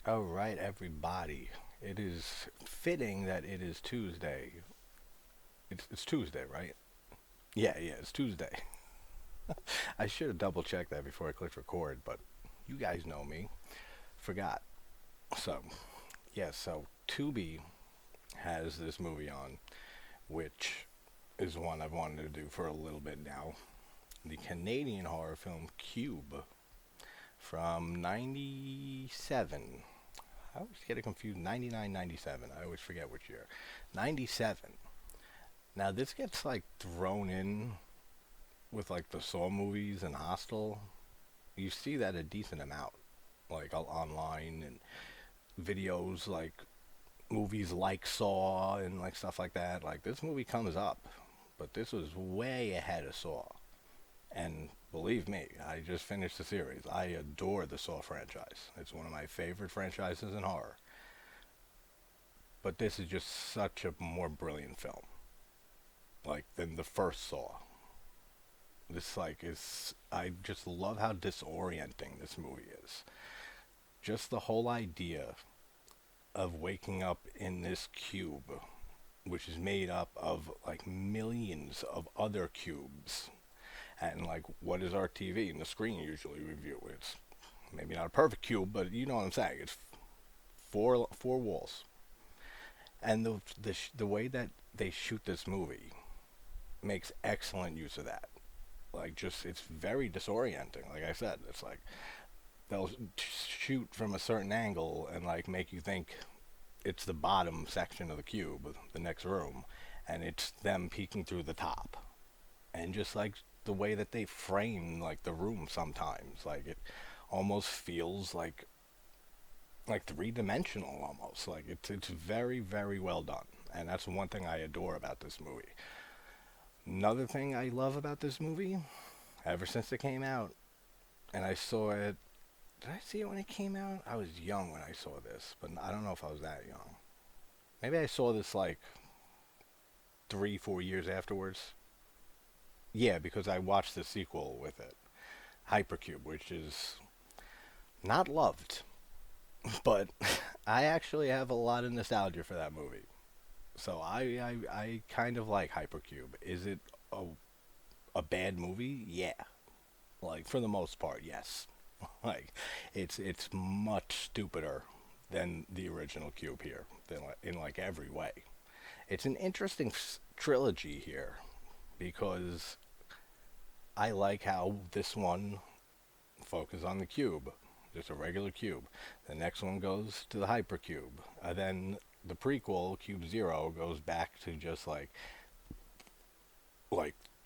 All right, everybody. It is fitting that it is Tuesday. It's Tuesday, right? Yeah, it's Tuesday. I should have double checked that before I clicked record, but you guys know me. Forgot. So, so Tubi has this movie on, which is one I've wanted to do for a little bit now. The Canadian horror film Cube from 97. I always get it confused. 99, 97. I always forget which year. 97. Now this gets like thrown in with like the Saw movies and Hostel. You see that a decent amount, like online and videos, like movies like Saw and like stuff like that. Like this movie comes up, but this was way ahead of Saw. And believe me, I just finished the series. I adore the Saw franchise. It's one of my favorite franchises in horror. But this is just such a more brilliant film, like than the first Saw. This like is I just love how disorienting this movie is. Just the whole idea of waking up in this cube, which is made up of like millions of other cubes, and like what is our TV and the screen usually review? It's maybe not a perfect cube, but you know what I'm saying. It's four walls, and the way that they shoot this movie makes excellent use of that. Like just it's very disorienting. Like I said, it's like they'll shoot from a certain angle and like make you think it's the bottom section of the cube, the next room, and it's them peeking through the top. And just like the way that they frame like the room sometimes, like it almost feels like three-dimensional almost. Like it's very well done. And that's one thing I adore about this movie. Another thing I love about this movie, ever since it came out, and I saw it. Did I see it when it came out? I was young when I saw this, but I don't know if I was that young. Maybe I saw this like 3, 4 years afterwards. Yeah, because I watched the sequel with it, Hypercube, which is not loved, but I actually have a lot of nostalgia for that movie. So I kind of like Hypercube. Is it a bad movie? Yeah, like for the most part, yes. Like it's much stupider than the original Cube here, than in like every way. It's an interesting trilogy here because I like how this one focuses on the cube, just a regular cube. The next one goes to the hypercube. Then the prequel, Cube Zero, goes back to just like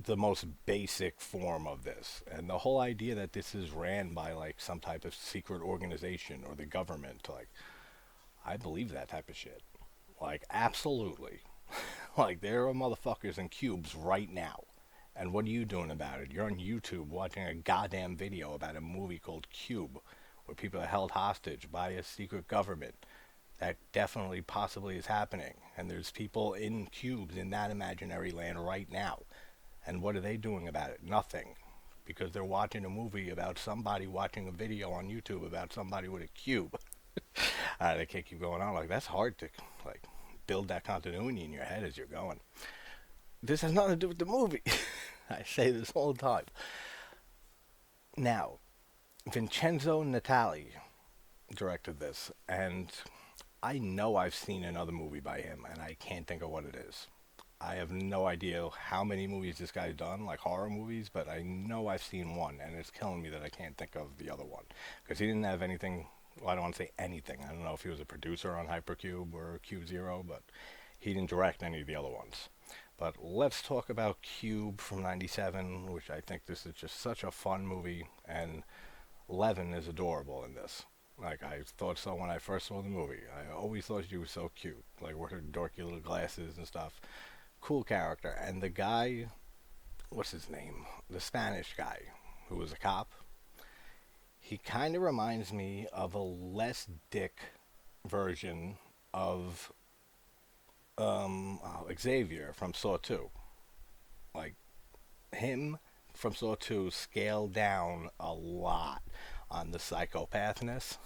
the most basic form of this. And the whole idea that this is ran by like some type of secret organization or the government, like I believe that type of shit. Like absolutely. Like there are motherfuckers in cubes right now. And what are you doing about it? You're on YouTube watching a goddamn video about a movie called Cube, where people are held hostage by a secret government. That definitely possibly is happening. And there's people in cubes in that imaginary land right now. And what are they doing about it? Nothing. Because they're watching a movie about somebody watching a video on YouTube about somebody with a cube. They can't keep going on. Like, that's hard to, like, build that continuity in your head as you're going. This has nothing to do with the movie. I say this all the time. Now, Vincenzo Natali directed this, and I know I've seen another movie by him, and I can't think of what it is. I have no idea how many movies this guy's done, like horror movies, but I know I've seen one, and it's killing me that I can't think of the other one. Because he didn't have anything, well, I don't want to say anything. I don't know if he was a producer on Hypercube or Cube Zero, but he didn't direct any of the other ones. But let's talk about Cube from 97, which I think this is just such a fun movie, and Levin is adorable in this. Like, I thought so when I first saw the movie. I always thought she was so cute, like with her dorky little glasses and stuff. Cool character. And the guy, what's his name? The Spanish guy who was a cop. He kind of reminds me of a less dick version of Xavier from Saw 2. Like, him from Saw 2 scaled down a lot on the psychopathness.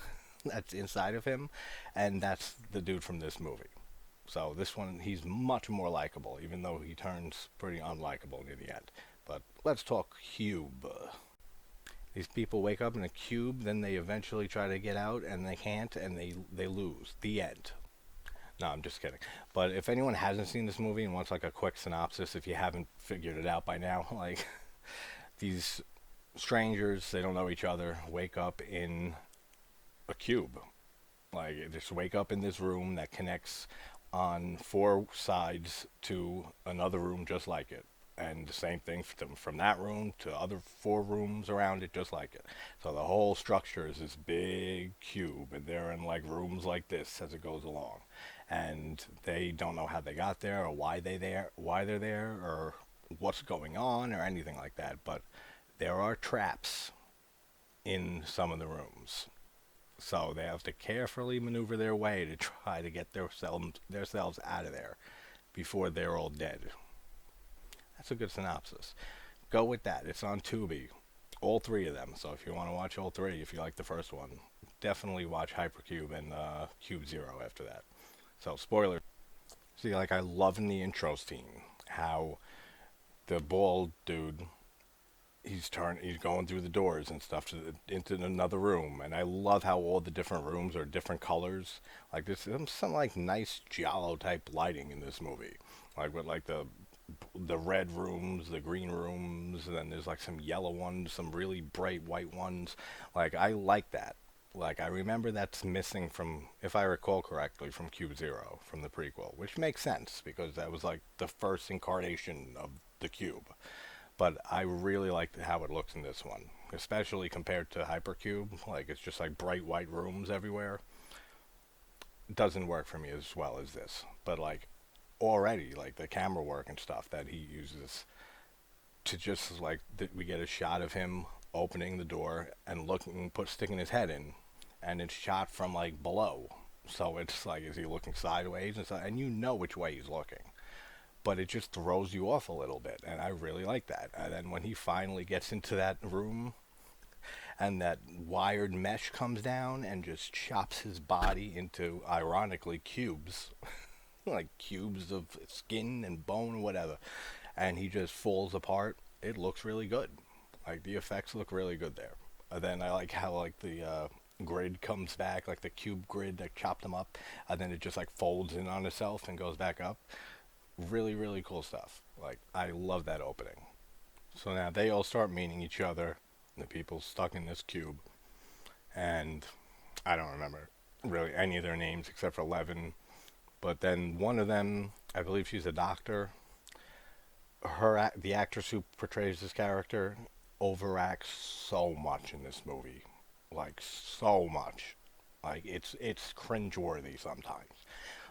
that's inside of him, and that's the dude from this movie. So this one, he's much more likable, even though he turns pretty unlikable near the end. But let's talk Cube. These people wake up in a cube, then they eventually try to get out, and they can't, and they lose. The end. No, I'm just kidding. But if anyone hasn't seen this movie and wants like a quick synopsis, if you haven't figured it out by now, like these strangers, they don't know each other, wake up in a cube. Like, just wake up in this room that connects on four sides to another room just like it. And the same thing from that room to other four rooms around it just like it. So the whole structure is this big cube, and they're in like rooms like this as it goes along. And they don't know how they got there or why they're there or what's going on or anything like that. But there are traps in some of the rooms. So they have to carefully maneuver their way to try to get themselves out of there before they're all dead. That's a good synopsis. Go with that. It's on Tubi. All three of them. So if you want to watch all three, if you like the first one, definitely watch Hypercube and Cube Zero after that. So, spoiler. See, like, I love in the intro scene how the bald dude, he's going through the doors and stuff into another room, and I love how all the different rooms are different colors. Like, there's some like nice giallo type lighting in this movie, like with like the red rooms, the green rooms, and then there's like some yellow ones, some really bright white ones. Like, I like that. Like, I remember that's missing from, if I recall correctly, from Cube Zero, from the prequel, which makes sense because that was like the first incarnation of the cube. But I really like how it looks in this one, especially compared to Hypercube. Like, it's just like bright white rooms everywhere. It doesn't work for me as well as this. But like, already, like the camera work and stuff that he uses to just like, we get a shot of him opening the door and sticking his head in, and it's shot from like below. So it's like, is he looking sideways and stuff? And you know which way he's looking. But it just throws you off a little bit, and I really like that. And then when he finally gets into that room, and that wired mesh comes down and just chops his body into, ironically, cubes, like cubes of skin and bone or whatever, and he just falls apart, it looks really good. Like, the effects look really good there. And then I like how, like, the grid comes back, like the cube grid that chopped him up, and then it just, like, folds in on itself and goes back up. Really, really cool stuff. Like, I love that opening. So now they all start meeting each other, the people stuck in this cube, and I don't remember really any of their names except for Levin. But then one of them, I believe she's a doctor. The actress who portrays this character overacts so much in this movie, like so much. Like, it's cringeworthy sometimes.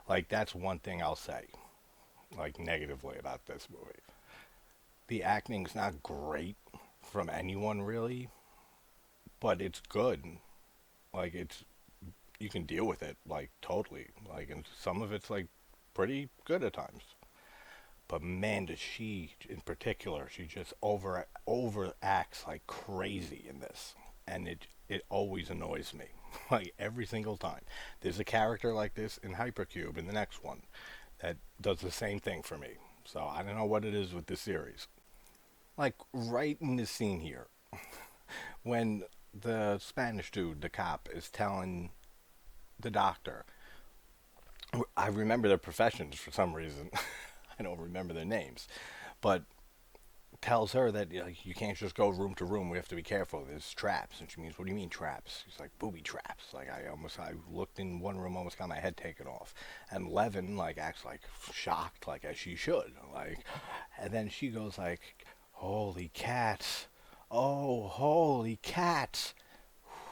Like, that's one thing I'll say, like, negatively about this movie. The acting's not great from anyone really, but it's good. Like, you can deal with it, like, totally. Like, and some of it's like pretty good at times. But man, does she, in particular, she just overacts like crazy in this, and it always annoys me, like every single time. There's a character like this in Hypercube in the next one that does the same thing for me. So I don't know what it is with this series. Like, right in this scene here, when the Spanish dude, the cop, is telling the doctor, I remember their professions for some reason. I don't remember their names, but tells her that, like, you can't just go room to room. We have to be careful. There's traps. And she means, what do you mean traps? She's like, booby traps. Like, I looked in one room, almost got my head taken off. And Levin, like, acts like shocked, like, as she should. Like, and then she goes like, holy cats. Oh, holy cats.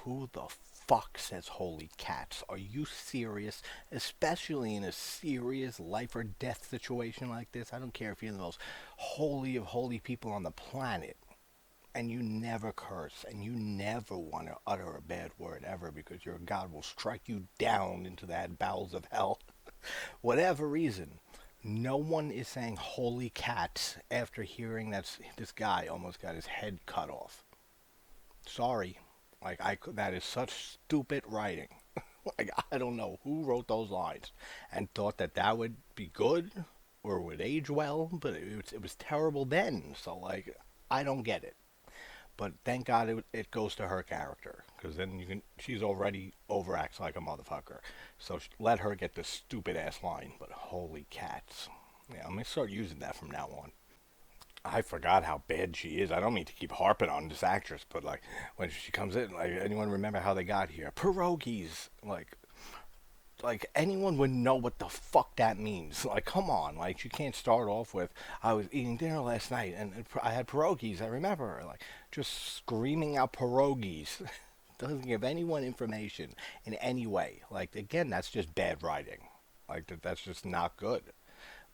Who the fuck says holy cats? Are you serious? Especially in a serious life or death situation like this. I don't care if you're the most holy of holy people on the planet, and you never curse, and you never want to utter a bad word ever, because your God will strike you down into that bowels of hell. Whatever reason, no one is saying holy cats after hearing that this guy almost got his head cut off. Sorry. Like, that is such stupid writing. Like, I don't know who wrote those lines and thought that that would be good or would age well, but it was terrible then. So, like, I don't get it. But thank God it goes to her character, because then she's already overacts like a motherfucker. So let her get this stupid ass line. But holy cats. Yeah, I'm going to start using that from now on. I forgot how bad she is. I don't mean to keep harping on this actress, but like when she comes in, like anyone remember how they got here? Pierogies. Like anyone would know what the fuck that means. Like, come on, like you can't start off with I was eating dinner last night and I had pierogies. I remember, like just screaming out pierogies doesn't give anyone information in any way. Like again, that's just bad writing. Like that's just not good.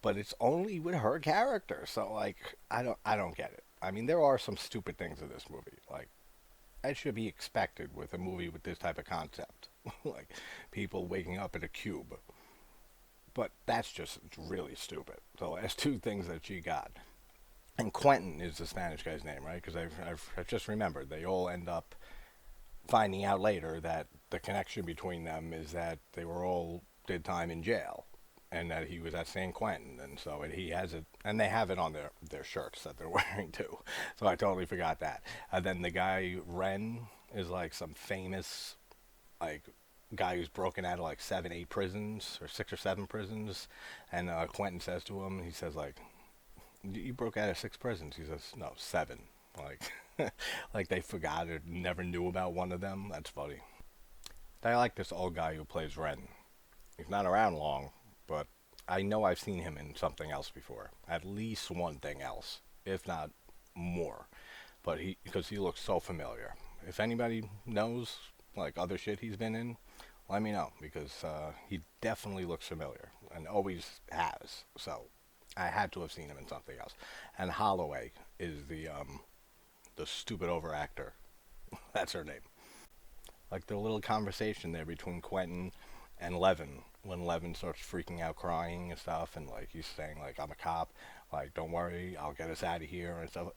But it's only with her character, so like I don't get it. I mean, there are some stupid things in this movie. Like that should be expected with a movie with this type of concept. Like people waking up in a cube. But that's just really stupid. So that's two things that she got. And Quentin is the Spanish guy's name, right? Because I've just remembered. They all end up finding out later that the connection between them is that they were all did time in jail. And that he was at San Quentin, and so he has it, and they have it on their shirts that they're wearing too. So I totally forgot that. And then the guy Ren is like some famous like guy who's broken out of like 7, 8 prisons or 6 or 7 prisons, and Quentin says to him, he says like, "You broke out of 6 prisons." He says, "No, 7." Like, like they forgot or never knew about one of them. That's funny. I like this old guy who plays Ren. He's not around long, but I know I've seen him in something else before. At least one thing else, if not more. But because he looks so familiar. If anybody knows like other shit he's been in, let me know because he definitely looks familiar and always has. So I had to have seen him in something else. And Holloway is the stupid overactor. That's her name. Like the little conversation there between Quentin and Levin when Levin starts freaking out crying and stuff and like he's saying like I'm a cop, like don't worry, I'll get us out of here and stuff.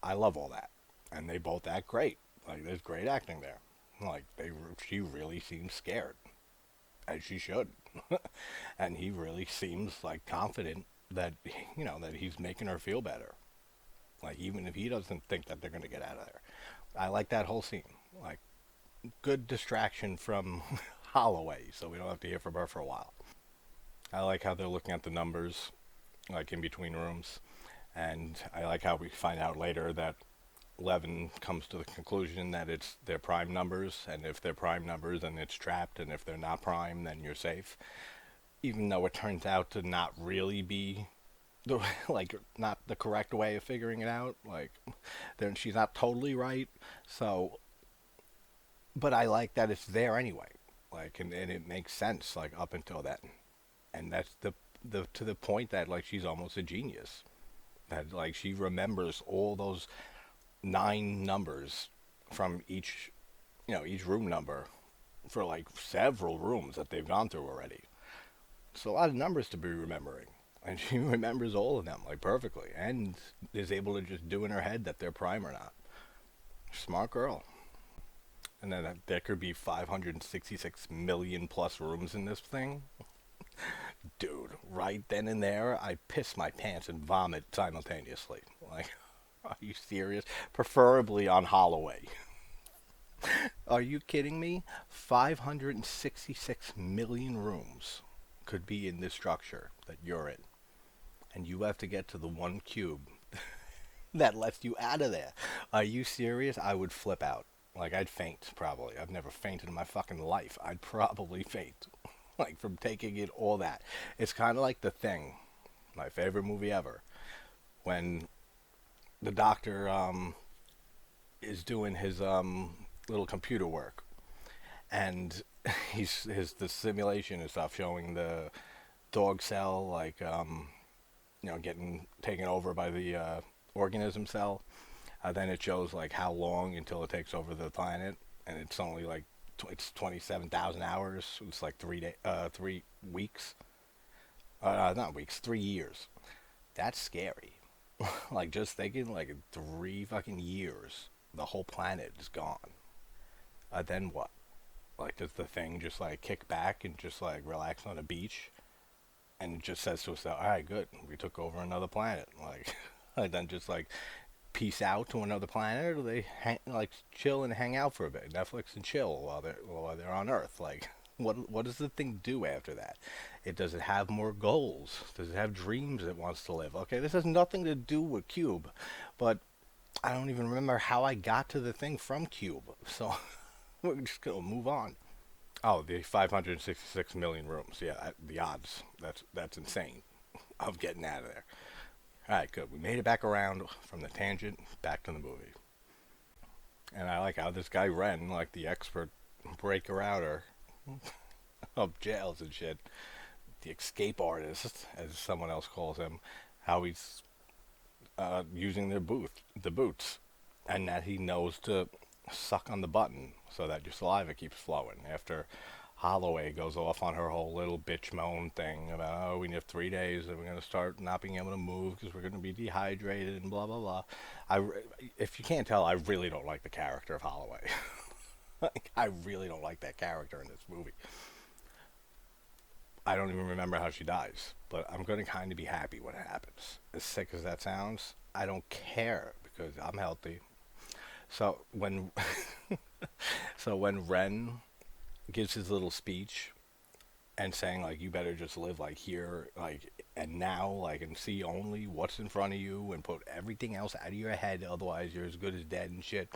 I love all that. And they both act great. Like there's great acting there. Like she really seems scared. As she should. And he really seems like confident that that he's making her feel better. Like even if he doesn't think that they're gonna get out of there. I like that whole scene. Like good distraction from Holloway, so we don't have to hear from her for a while. I like how they're looking at the numbers, like in between rooms, and I like how we find out later that Levin comes to the conclusion that it's their prime numbers, and if they're prime numbers, then it's trapped, and if they're not prime, then you're safe. Even though it turns out to not really be the like not the correct way of figuring it out. Like, then she's not totally right. So, but I like that it's there anyway. Like, and it makes sense. Like up until then, and that's the to the point that like she's almost a genius. That like she remembers all those 9 numbers from each room number for like several rooms that they've gone through already. So a lot of numbers to be remembering. And she remembers all of them like perfectly and is able to just do in her head that they're prime or not. Smart girl. And then there could be 566 million plus rooms in this thing. Dude, right then and there, I piss my pants and vomit simultaneously. Like, are you serious? Preferably on Holloway. Are you kidding me? 566 million rooms could be in this structure that you're in. And you have to get to the one cube that lets you out of there. Are you serious? I would flip out. Like, I'd faint, probably. I've never fainted in my fucking life. I'd probably faint. Like, from taking in all that. It's kind of like The Thing, my favorite movie ever. When the doctor is doing his little computer work. And the simulation and stuff showing the dog cell, like, getting taken over by the organism cell. Then it shows like how long until it takes over the planet, and it's only like it's 27,000 hours. It's like 3 weeks. Not weeks, 3 years. That's scary. Like just thinking like in 3 fucking years, the whole planet is gone. Then what? Like, does the thing just like kick back and just like relax on a beach, and it just says to itself, "All right, good, we took over another planet." Like, and then just like peace out to another planet, or do they like chill and hang out for a bit, Netflix and chill while they're on Earth? Like, what does the thing do after that? Does it have more goals? Does it have dreams it wants to live? Okay, this has nothing to do with Cube, but I don't even remember how I got to the thing from Cube. So we're just gonna move on. Oh, the 566 million rooms. Yeah, the odds. That's insane. Of getting out of there. All right, good. We made it back around from the tangent back to the movie. And I like how this guy Ren, like the expert breaker outer of jails and shit, the escape artist, as someone else calls him, how he's using the boots, and that he knows to suck on the button so that your saliva keeps flowing. After Holloway goes off on her whole little bitch moan thing about, oh, we have 3 days and we're going to start not being able to move because we're going to be dehydrated and blah, blah, blah. If you can't tell, I really don't like the character of Holloway. Like, I really don't like that character in this movie. I don't even remember how she dies, but I'm going to kind of be happy when it happens. As sick as that sounds, I don't care because I'm healthy. So when so when Ren gives his little speech and saying like you better just live like here like and now like and see only what's in front of you and put everything else out of your head, otherwise you're as good as dead and shit.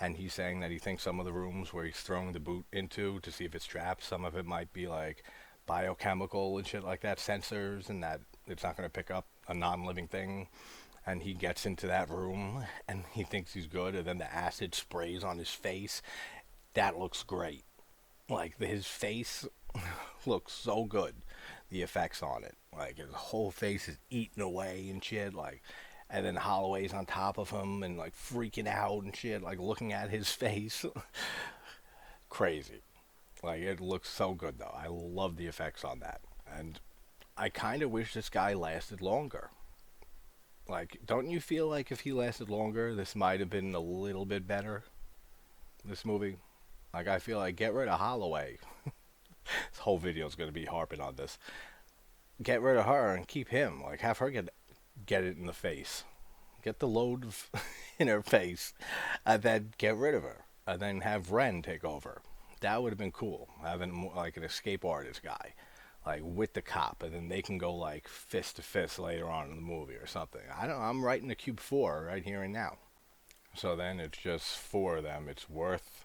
And he's saying that he thinks some of the rooms where he's throwing the boot into to see if it's trapped, some of it might be like biochemical and shit like that, sensors, and that it's not going to pick up a non-living thing. And he gets into that room and he thinks he's good, and then the acid sprays on his face. That looks great. Like his face looks so good. The effects on it, like his whole face is eaten away and shit. Like, and then Holloway's on top of him and like freaking out and shit, like looking at his face. Crazy. Like it looks so good though. I love the effects on that, and I kind of wish this guy lasted longer. Like, don't you feel like if he lasted longer, this might have been a little bit better? This movie, like I feel like get rid of Holloway. This whole video is going to be harping on this. Get rid of her and keep him. Like have her get it in the face, get the load in her face, and then get rid of her, and then have Ren take over. That would have been cool. Having like an escape artist guy, like with the cop, and then they can go like fist to fist later on in the movie or something. I don't. I'm writing the Cube 4 right here and now. So then it's just four of them. It's Worth,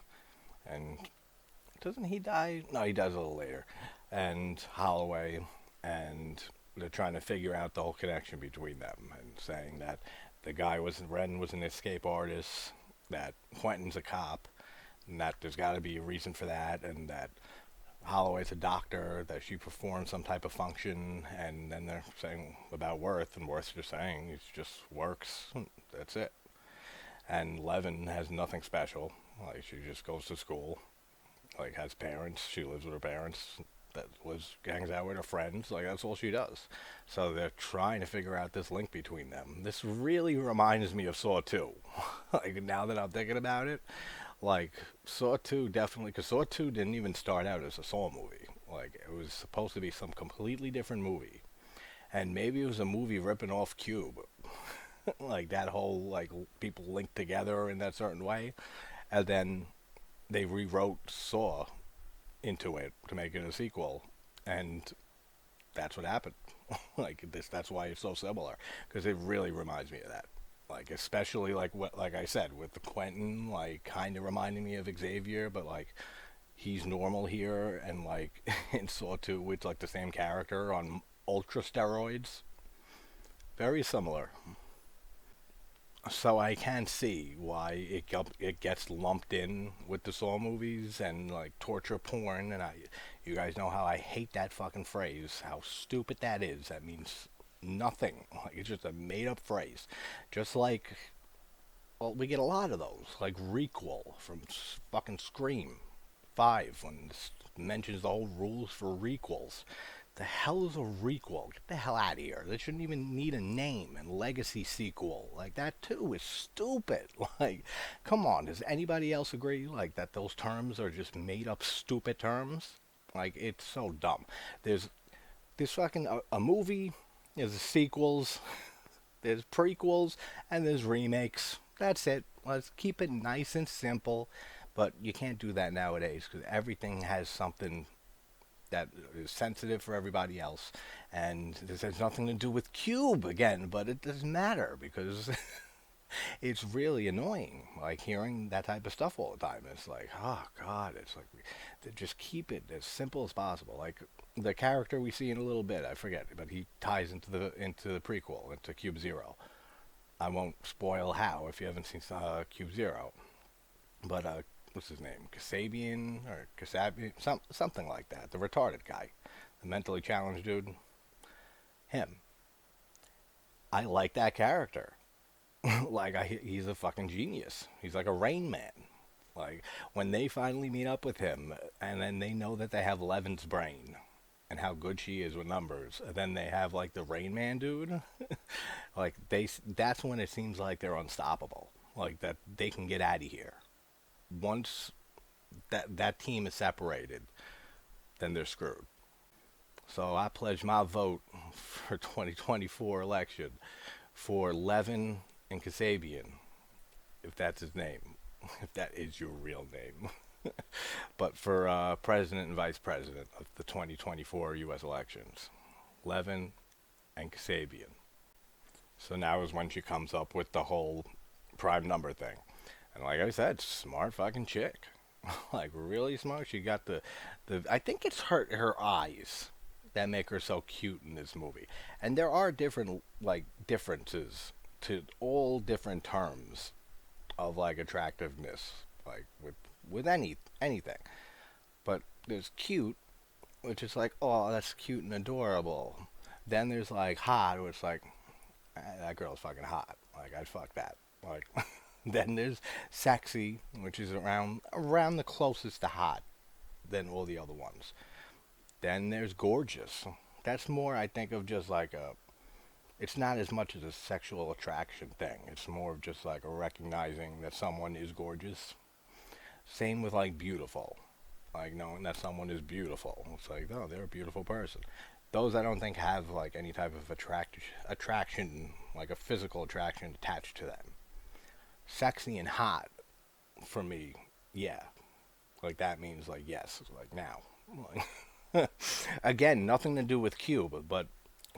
and doesn't he die? No, he dies a little later. And Holloway, and they're trying to figure out the whole connection between them, and saying that the guy Ren was an escape artist, that Quentin's a cop, and that there's got to be a reason for that, and that Holloway's a doctor, that she performs some type of function, and then they're saying about Worth, and Worth's just saying it just works, that's it. And Levin has nothing special, like she just goes to school, like has parents, she lives with her parents, hangs out with her friends, like that's all she does. So they're trying to figure out this link between them. This really reminds me of Saw 2. Like now that I'm thinking about it, like Saw 2 definitely, because Saw 2 didn't even start out as a Saw movie. Like it was supposed to be some completely different movie, and maybe it was a movie ripping off Cube. Like that whole like people linked together in that certain way, and then they rewrote Saw into it to make it a sequel, and that's what happened. Like this, that's why it's so similar, because it really reminds me of that. Like especially like what, like I said, with the Quentin, like kind of reminding me of Xavier, but like he's normal here, and like in Saw 2, it's like the same character on ultra steroids. Very similar. So I can see why it gets lumped in with the Saw movies and like torture porn, and you guys know how I hate that fucking phrase, how stupid that is. That means nothing. Like it's just a made up phrase. Just like, well, we get a lot of those, like requel from fucking Scream 5 when it mentions the whole rules for requels. The hell is a requel? Get the hell out of here. They shouldn't even need a name. And legacy sequel, like that too, is stupid. Like, come on. Does anybody else agree? Like that those terms are just made up stupid terms? Like it's so dumb. There's fucking a movie. There's sequels. There's prequels, and there's remakes. That's it. Let's keep it nice and simple. But you can't do that nowadays because everything has something that is sensitive for everybody else. And this has nothing to do with Cube again, but it doesn't matter because it's really annoying, like hearing that type of stuff all the time. It's like, oh God, it's like they just keep it as simple as possible. Like the character we see in a little bit, I forget, but he ties into the prequel, into Cube Zero. I won't spoil how if you haven't seen Cube Zero, but what's his name, Kasabian or Kasabian, something like that. The retarded guy, the mentally challenged dude. Him. I like that character. Like he's a fucking genius. He's like a Rain Man. Like when they finally meet up with him, and then they know that they have Levin's brain and how good she is with numbers. And then they have like the Rain Man dude. Like that's when it seems like they're unstoppable. Like that they can get out of here. Once that team is separated, then they're screwed. So I pledge my vote for 2024 election for Levin and Kasabian, if that's his name, if that is your real name. But for president and vice president of the 2024 U.S. elections, Levin and Kasabian. So now is when she comes up with the whole prime number thing. And like I said, smart fucking chick. Like really smart. She got the I think it's her eyes that make her so cute in this movie. And there are different like differences to all different terms of like attractiveness, like with anything. But there's cute, which is like, oh, that's cute and adorable. Then there's like hot, which is like, that girl's fucking hot. Like I'd fuck that. Like then there's sexy, which is around the closest to hot than all the other ones. Then there's gorgeous. That's more, I think, of just like a. It's not as much as a sexual attraction thing. It's more of just like a recognizing that someone is gorgeous. Same with like beautiful. Like knowing that someone is beautiful. It's like, oh, they're a beautiful person. Those I don't think have like any type of attraction, like a physical attraction attached to them. Sexy and hot, for me, yeah. Like that means like yes, like now. Again, nothing to do with Cube, but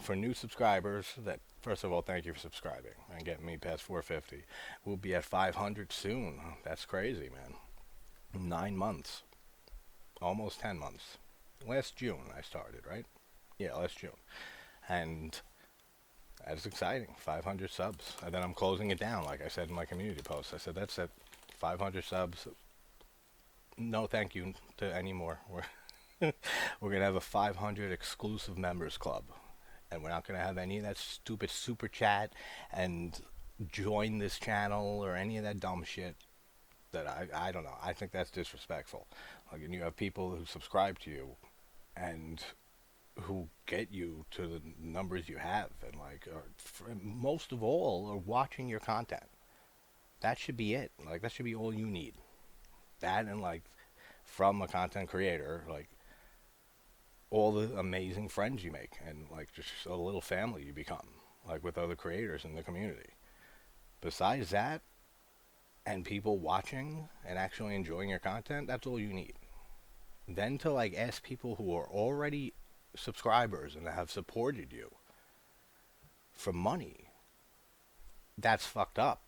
for new subscribers, that first of all, thank you for subscribing and getting me past 450. We'll be at 500 soon. That's crazy, man. 9 months, almost 10 months. Last June I started, right? Yeah, last June, and that's exciting. 500 subs, and then I'm closing it down, like I said in my community post. I said that's it. 500 subs. No, thank you to any more. We're gonna have a 500 exclusive members club, and we're not gonna have any of that stupid super chat and join this channel or any of that dumb shit. That I don't know. I think that's disrespectful. Like, and you have people who subscribe to you, and who get you to the numbers you have, and like, most of all, are watching your content. That should be it. Like that should be all you need. That and like from a content creator, like all the amazing friends you make, and like just a little family you become, like with other creators in the community. Besides that, and people watching and actually enjoying your content, that's all you need. Then to like ask people who are already subscribers and have supported you for money, that's fucked up.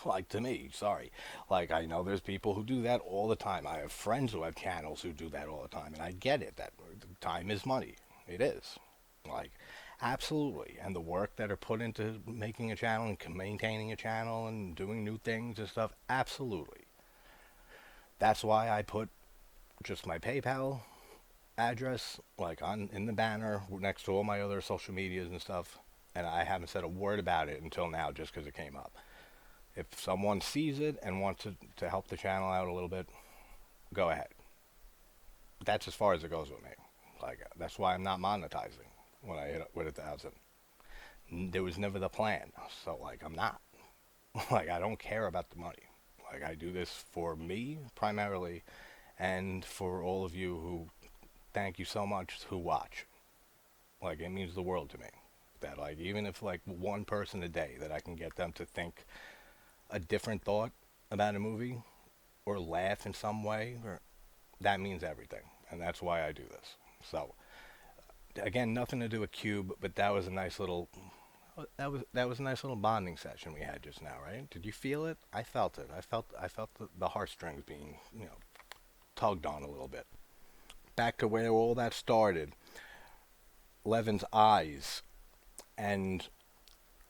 Like to me, sorry. Like I know there's people who do that all the time. I have friends who have channels who do that all the time, and I get it. That time is money. It is. Like absolutely. And the work that are put into making a channel and maintaining a channel and doing new things and stuff, absolutely. That's why I put just my PayPal address like on in the banner next to all my other social medias and stuff, and I haven't said a word about it until now just because it came up. If someone sees it and wants to help the channel out a little bit, go ahead. That's as far as it goes with me. Like that's why I'm not monetizing when I hit with 1,000. There was never the plan, so like I'm not. Like I don't care about the money. Like I do this for me primarily, and for all of you who thank you so much who watch. Like it means the world to me. That like even if like one person a day that I can get them to think a different thought about a movie or laugh in some way, or that means everything, and that's why I do this. So again, nothing to do with Cube, but that was a nice little that was a nice little bonding session we had just now, right? Did you feel it? I felt it. I felt the heartstrings being tugged on a little bit. Back to where all that started. Levin's eyes, and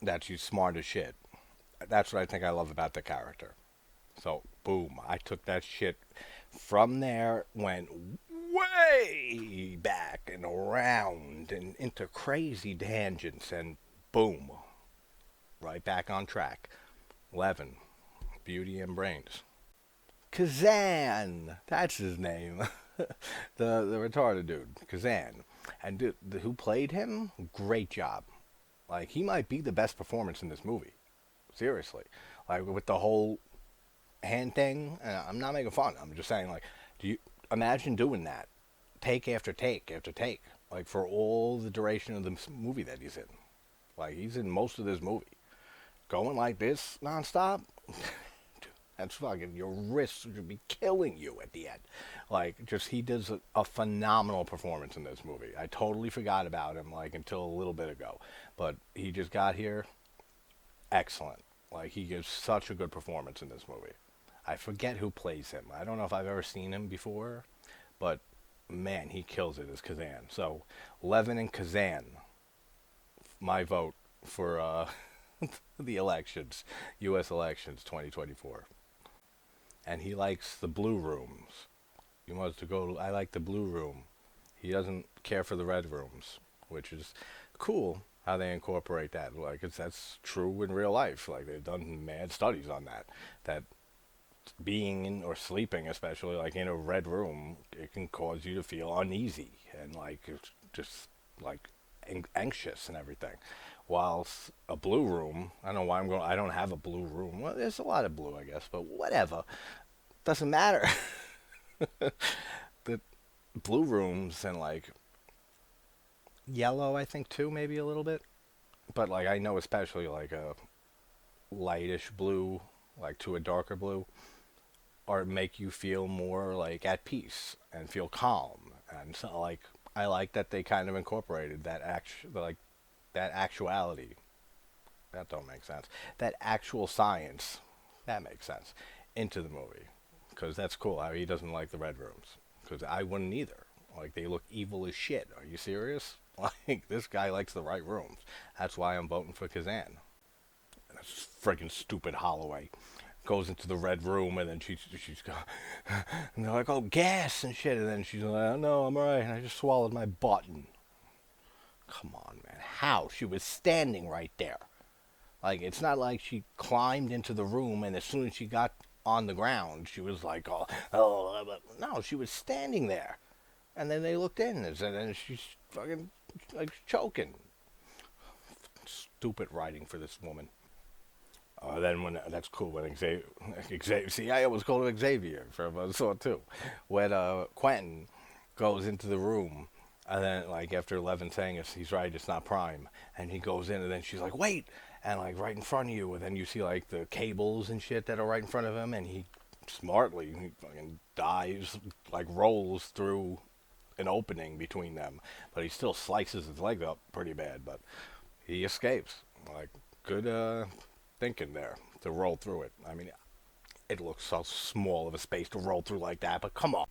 that she's smart as shit. That's what I think I love about the character. So boom, I took that shit from there, went way back and around and into crazy tangents, and boom, right back on track. Levin, Beauty and Brains. Kazan, that's his name. the retarded dude, Kazan, and who played him? Great job. Like he might be the best performance in this movie. Seriously, like with the whole hand thing. And I'm not making fun. I'm just saying, like, do you imagine doing that, take after take after take, like for all the duration of the movie that he's in? Like he's in most of this movie, going like this nonstop. That's fucking, your wrists should be killing you at the end. Like, just he does a phenomenal performance in this movie. I totally forgot about him, like, until a little bit ago. But he just got here, excellent. Like, he gives such a good performance in this movie. I forget who plays him. I don't know if I've ever seen him before, but man, he kills it as Kazan. So, Levin and Kazan, my vote for the elections, U.S. elections 2024. And he likes the blue rooms. He wants to go, I like the blue room. He doesn't care for the red rooms, which is cool how they incorporate that. Like, that's true in real life. Like, they've done mad studies on that. That being in, or sleeping especially, like in a red room, it can cause you to feel uneasy and like just like anxious and everything. Whilst a blue room, I don't know why I don't have a blue room. Well, there's a lot of blue, I guess, but whatever. Doesn't matter. The blue rooms and like yellow, I think too, maybe a little bit. But like I know especially like a lightish blue, like to a darker blue, or make you feel more like at peace and feel calm. And so like I like that they kind of incorporated that like that actuality. That don't make sense. That actual science, that makes sense, into the movie. Because that's cool how he doesn't like the red rooms. Because I wouldn't either. Like, they look evil as shit. Are you serious? Like, this guy likes the right rooms. That's why I'm voting for Kazan. That's friggin' stupid Holloway. Goes into the red room, and then she's and they're like, oh, gas and shit. And then she's like, oh, no, I'm alright. I just swallowed my button. Come on, man. How? She was standing right there. Like, it's not like she climbed into the room and as soon as she got on the ground, she was like, oh, no, she was standing there. And then they looked in and then she's fucking, like, choking. Stupid writing for this woman. Then when, that's cool, when Xavier, see, I always call him Xavier from Saw 2. When Quentin goes into the room, and then, like, after 11 saying he's right, it's not Prime, and he goes in, and then she's like, wait, and, like, right in front of you, and then you see, like, the cables and shit that are right in front of him, and he smartly fucking dives, like, rolls through an opening between them, but he still slices his leg up pretty bad, but he escapes. Like, good thinking there to roll through it. I mean, it looks so small of a space to roll through like that, but come on.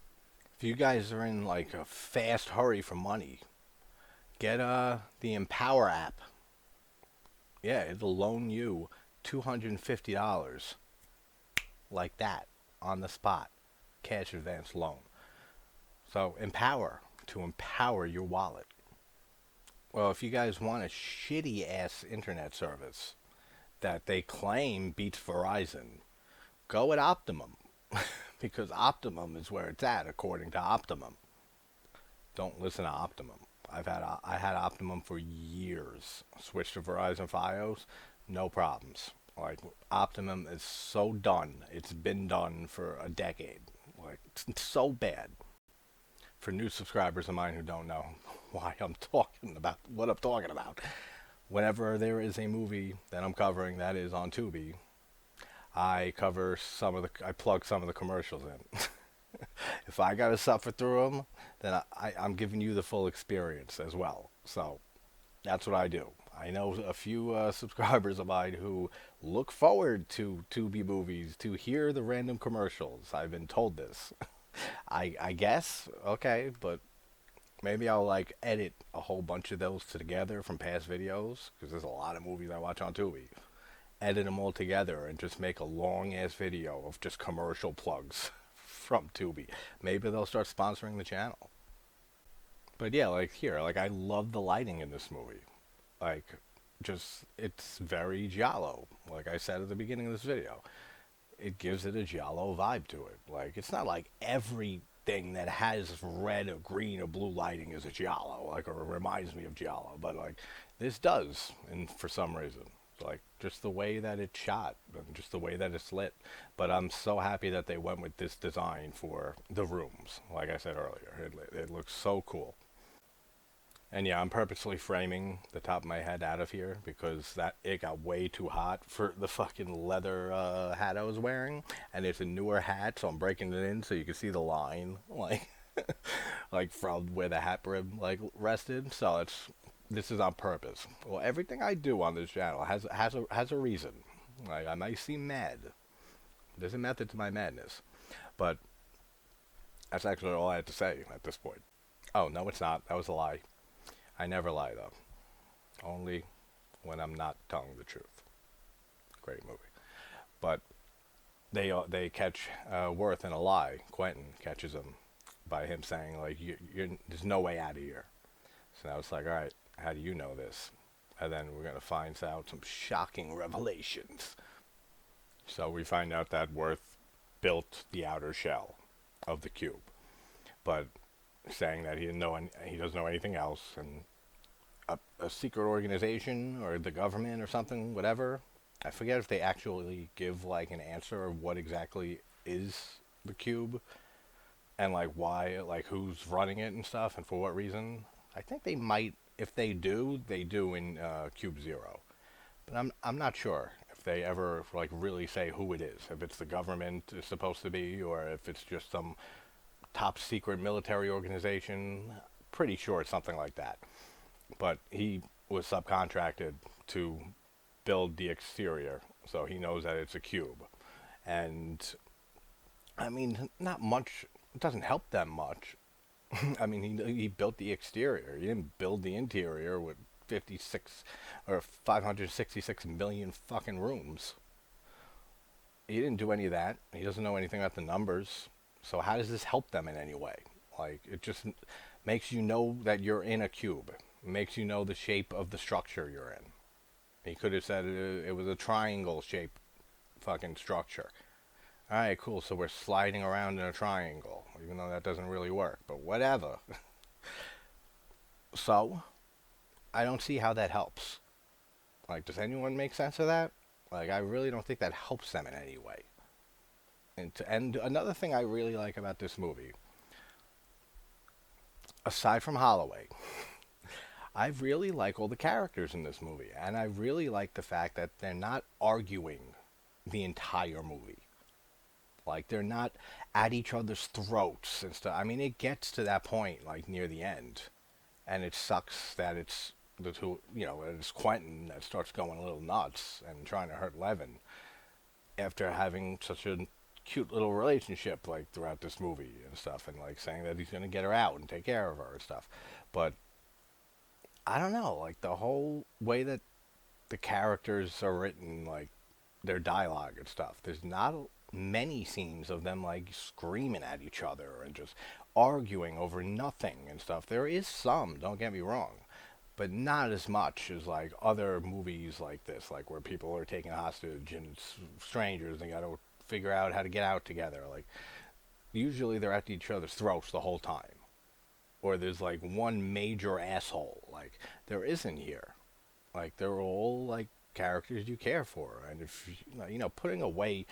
If you guys are in like a fast hurry for money, get the Empower app. Yeah, it'll loan you $250 like that on the spot. Cash advance loan. So Empower, to empower your wallet. Well, if you guys want a shitty ass internet service that they claim beats Verizon, go at Optimum. Because Optimum is where it's at, according to Optimum. don't listen to Optimum. I had Optimum for years. Switched to Verizon FiOS, no problems. Like Optimum is so done. It's been done for a decade. Like it's so bad. For new subscribers of mine who don't know why I'm talking about what I'm talking about, whenever there is a movie that I'm covering that is on Tubi, I plug some of the commercials in. If I gotta suffer through them, then I'm giving you the full experience as well. So that's what I do. I know a few subscribers of mine who look forward to Tubi movies to hear the random commercials. I've been told this. I guess okay, but maybe I'll like edit a whole bunch of those together from past videos because there's a lot of movies I watch on Tubi. Edit them all together and just make a long ass video of just commercial plugs from Tubi. Maybe they'll start sponsoring the channel. But yeah, like here, like I love the lighting in this movie. Like, just it's very giallo. Like I said at the beginning of this video, it gives it a giallo vibe to it. Like it's not like everything that has red or green or blue lighting is a giallo, like or reminds me of giallo. But like this does, and for some reason, like just the way that it's shot and just the way that it's lit. But I'm so happy that they went with this design for the rooms. Like I said earlier, it looks so cool. And yeah, I'm purposely framing the top of my head out of here because that it got way too hot for the fucking leather hat I was wearing, and it's a newer hat, so I'm breaking it in so you can see the line, like, like from where the hat brim like rested. So this is on purpose. Well, everything I do on this channel has a reason. Like I might seem mad. There's a method to my madness, but that's actually all I had to say at this point. Oh no, it's not. That was a lie. I never lie, though. Only when I'm not telling the truth. Great movie. But they catch Worth in a lie. Quentin catches him by him saying, like, there's no way out of here. So I was like, all right, how do you know this? And then we're going to find out some shocking revelations. So we find out that Worth built the outer shell of the cube. But saying that he doesn't know anything else, and a secret organization or the government or something, whatever. I forget if they actually give like an answer of what exactly is the cube and like why, like who's running it and stuff, and for what reason. I think they might. If they do, they do in Cube Zero, but I'm not sure if they ever like really say who it is. If it's the government is supposed to be, or if it's just some top secret military organization. Pretty sure it's something like that. But he was subcontracted to build the exterior, so he knows that it's a cube. And I mean, not much. It doesn't help them much. I mean, he built the exterior. He didn't build the interior with 56 or 566 million fucking rooms. He didn't do any of that. He doesn't know anything about the numbers. So how does this help them in any way? Like, it just makes you know that you're in a cube. It makes you know the shape of the structure you're in. He could have said it was a triangle-shaped fucking structure. Alright, cool, so we're sliding around in a triangle, even though that doesn't really work, but whatever. So, I don't see how that helps. Like, does anyone make sense of that? Like, I really don't think that helps them in any way. And another thing I really like about this movie, aside from Holloway, I really like all the characters in this movie. And I really like the fact that they're not arguing the entire movie. Like, they're not at each other's throats and stuff. I mean, it gets to that point, like, near the end. And it sucks that it's the two, it's Quentin that starts going a little nuts and trying to hurt Levin after having such a cute little relationship like throughout this movie and stuff, and like saying that he's going to get her out and take care of her and stuff. But I don't know, like the whole way that the characters are written, like their dialogue and stuff, there's not many scenes of them like screaming at each other and just arguing over nothing and stuff. There is some, don't get me wrong, but not as much as like other movies like this, like where people are taken hostage and it's strangers and they got to figure out how to get out together. Like, usually they're at each other's throats the whole time. or there's like one major asshole. Like there isn't here. Like they're all like characters you care for, and if putting away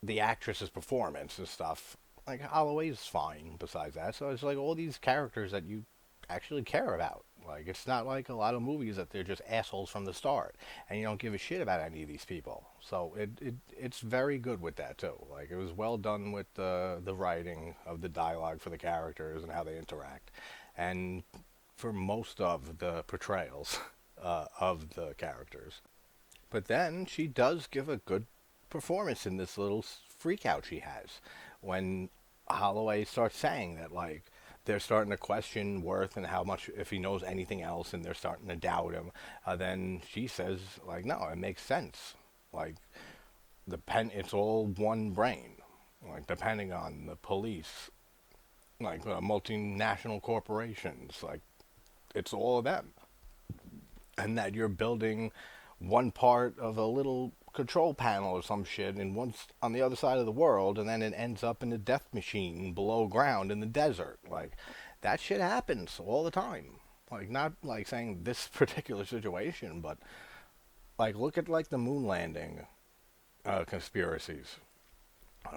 the actress's performance and stuff, like Holloway's fine. Besides that, so it's like all these characters that you actually care about. Like it's not like a lot of movies that they're just assholes from the start, and you don't give a shit about any of these people. So it's very good with that too. Like it was well done with the writing of the dialogue for the characters and how they interact, and for most of the portrayals of the characters. But then she does give a good performance in this little freak out she has when Holloway starts saying that like they're starting to question Worth and how much if he knows anything else, and they're starting to doubt him. Then she says like, no, it makes sense. Like it's all one brain. Like depending on the police, like multinational corporations, like it's all of them, and that you're building one part of a little control panel or some shit and once on the other side of the world, and then it ends up in a death machine below ground in the desert. Like that shit happens all the time. Like not like saying this particular situation, but like look at like the moon landing conspiracies.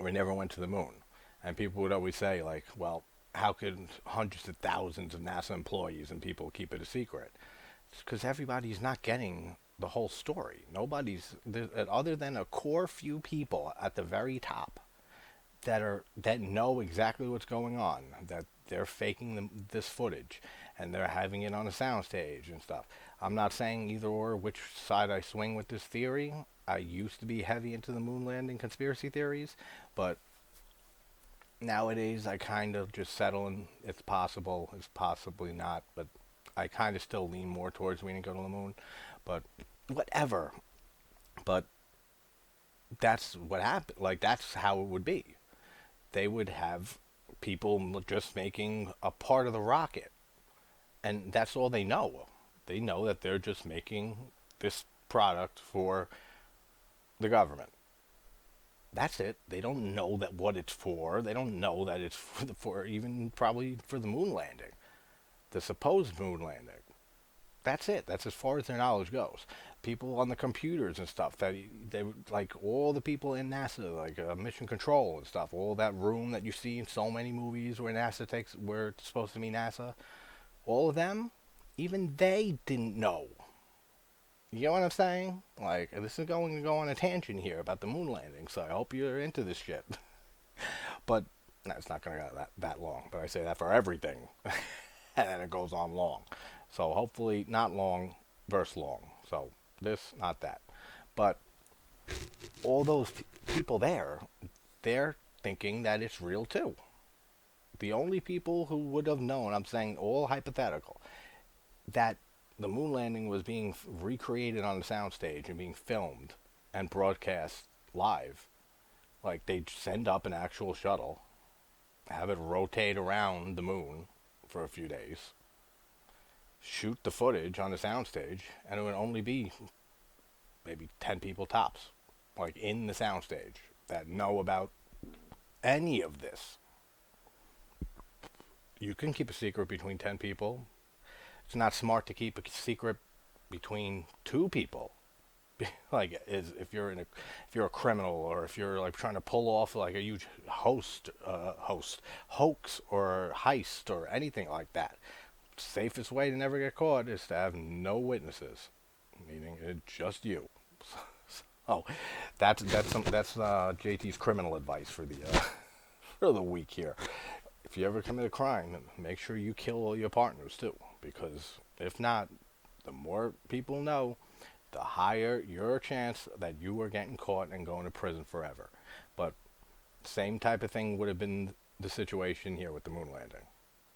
We never went to the moon, and people would always say like, well, how could hundreds of thousands of NASA employees and people keep it a secret? It's because everybody's not getting the whole story. Nobody's other than a core few people at the very top that know exactly what's going on. That they're faking this footage and they're having it on a soundstage and stuff. I'm not saying either or which side I swing with this theory. I used to be heavy into the moon landing conspiracy theories, but nowadays I kind of just settle in it's possible, it's possibly not, but I kind of still lean more towards we didn't go to the moon. But whatever. But that's what happened. Like that's how it would be. They would have people just making a part of the rocket, and that's all they know. They know that they're just making this product for the government. That's it. They don't know that what it's for. They don't know that it's for even probably for the moon landing, the supposed moon landing. That's it. That's as far as their knowledge goes. People on the computers and stuff that they like all the people in NASA, like mission control and stuff. All that room that you see in so many movies where where it's supposed to be NASA. All of them, even they didn't know. You know what I'm saying? Like this is going to go on a tangent here about the moon landing. So I hope you're into this shit. But no, it's not going to go that long. But I say that for everything, and then it goes on long. So hopefully not long versus long. So this, not that. But all those people there, they're thinking that it's real too. The only people who would have known, I'm saying all hypothetical, that the moon landing was being recreated on the soundstage and being filmed and broadcast live. Like they'd send up an actual shuttle, have it rotate around the moon for a few days, shoot the footage on the soundstage, and it would only be maybe 10 people tops, like in the soundstage, that know about any of this. You can keep a secret between 10 people. It's not smart to keep a secret between two people. Like if you're a criminal, or if you're like trying to pull off like a huge hoax or heist or anything like that. Safest way to never get caught is to have no witnesses, meaning it's just you. Oh, that's JT's criminal advice for the for the week here. If you ever commit a crime, make sure you kill all your partners too, because if not, the more people know, the higher your chance that you are getting caught and going to prison forever. But same type of thing would have been the situation here with the moon landing.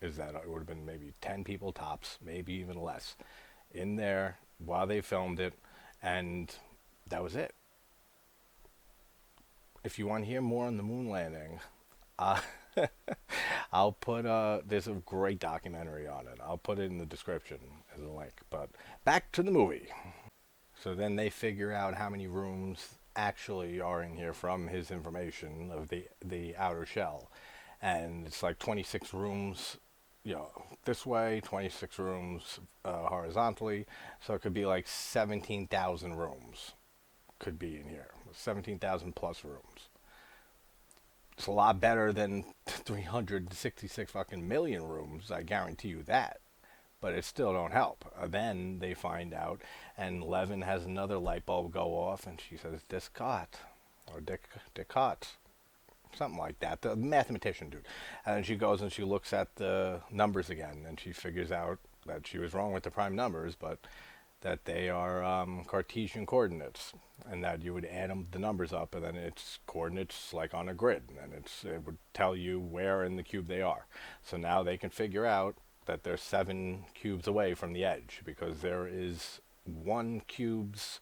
Is that it would have been maybe 10 people tops, maybe even less, in there while they filmed it, and that was it. If you want to hear more on the moon landing, I'll put there's a great documentary on it. I'll put it in the description as a link. But back to the movie. So then they figure out how many rooms actually are in here from his information of the outer shell, and it's like 26 rooms you know, this way, 26 rooms horizontally. So it could be like 17,000 rooms could be in here. 17,000 plus rooms. It's a lot better than 366 fucking million rooms. I guarantee you that. But it still don't help. Then they find out, and Levin has another light bulb go off, and she says, Descartes, or Descartes, something like that, the mathematician dude. And then she goes and she looks at the numbers again, and she figures out that she was wrong with the prime numbers, but that they are Cartesian coordinates, and that you would add the numbers up, and then it's coordinates like on a grid, and it would tell you where in the cube they are. So now they can figure out that they're 7 cubes away from the edge, because there is 1 cube's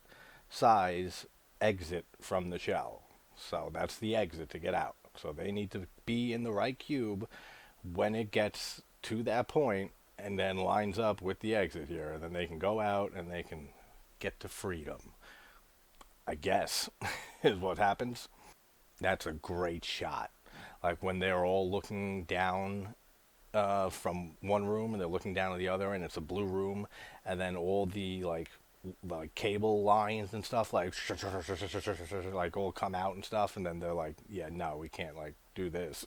size exit from the shell. So that's the exit to get out. So they need to be in the right cube when it gets to that point and then lines up with the exit here. Then they can go out and they can get to freedom, I guess, is what happens. That's a great shot. Like when they're all looking down from one room and they're looking down at the other, and it's a blue room, and then all the like cable lines and stuff like all come out and stuff, and then they're like, yeah, no, we can't like do this.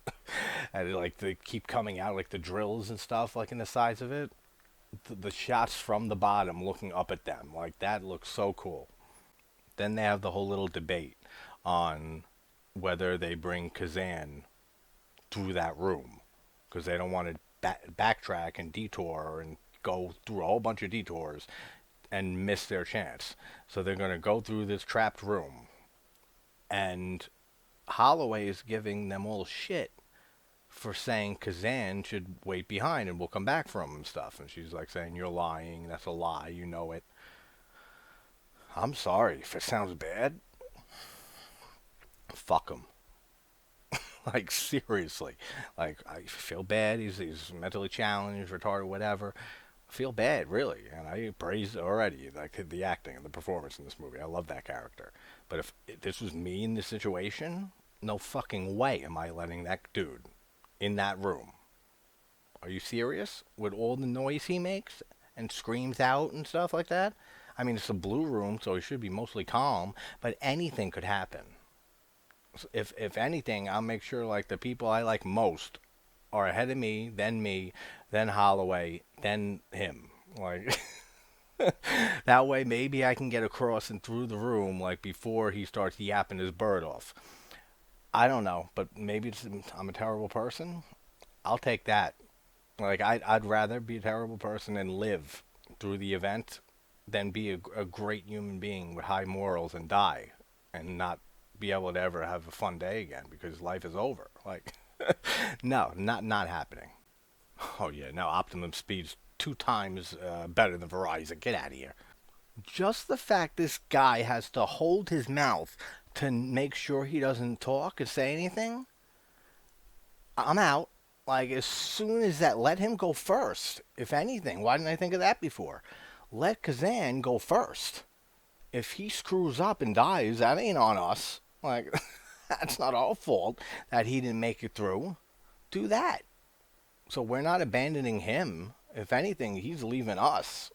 And like they keep coming out, like the drills and stuff, like in the sides of it. The shots from the bottom looking up at them, like that looks so cool. Then they have the whole little debate on whether they bring Kazan through that room, because they don't want to backtrack and detour and go through a whole bunch of detours and miss their chance. So they're going to go through this trapped room, and Holloway is giving them all shit for saying Kazan should wait behind and we'll come back for him and stuff. And she's like saying, you're lying, that's a lie, you know it. I'm sorry if it sounds bad. Fuck him. Like, seriously. Like, I feel bad. He's mentally challenged, retarded, whatever. I feel bad, really. And I praise already, like, the acting and the performance in this movie. I love that character. But if this was me in this situation, no fucking way am I letting that dude in that room. Are you serious? With all the noise he makes and screams out and stuff like that? I mean, it's a blue room, so he should be mostly calm, but anything could happen. If anything, I'll make sure like the people I like most are ahead of me, then Holloway, then him. Like that way, maybe I can get across and through the room like before he starts yapping his bird off. I don't know, but maybe I'm a terrible person. I'll take that. Like I'd rather be a terrible person and live through the event than be a great human being with high morals and die and not be able to ever have a fun day again because life is over. Like, no, not happening. Oh yeah, no, Optimum Speed's 2 times better than Verizon. Get out of here. Just the fact this guy has to hold his mouth to make sure he doesn't talk or say anything, I'm out. Like, as soon as that, let him go first. If anything, why didn't I think of that before? Let Kazan go first. If he screws up and dies, that ain't on us. Like, that's not our fault that he didn't make it through. Do that. So we're not abandoning him. If anything, he's leaving us.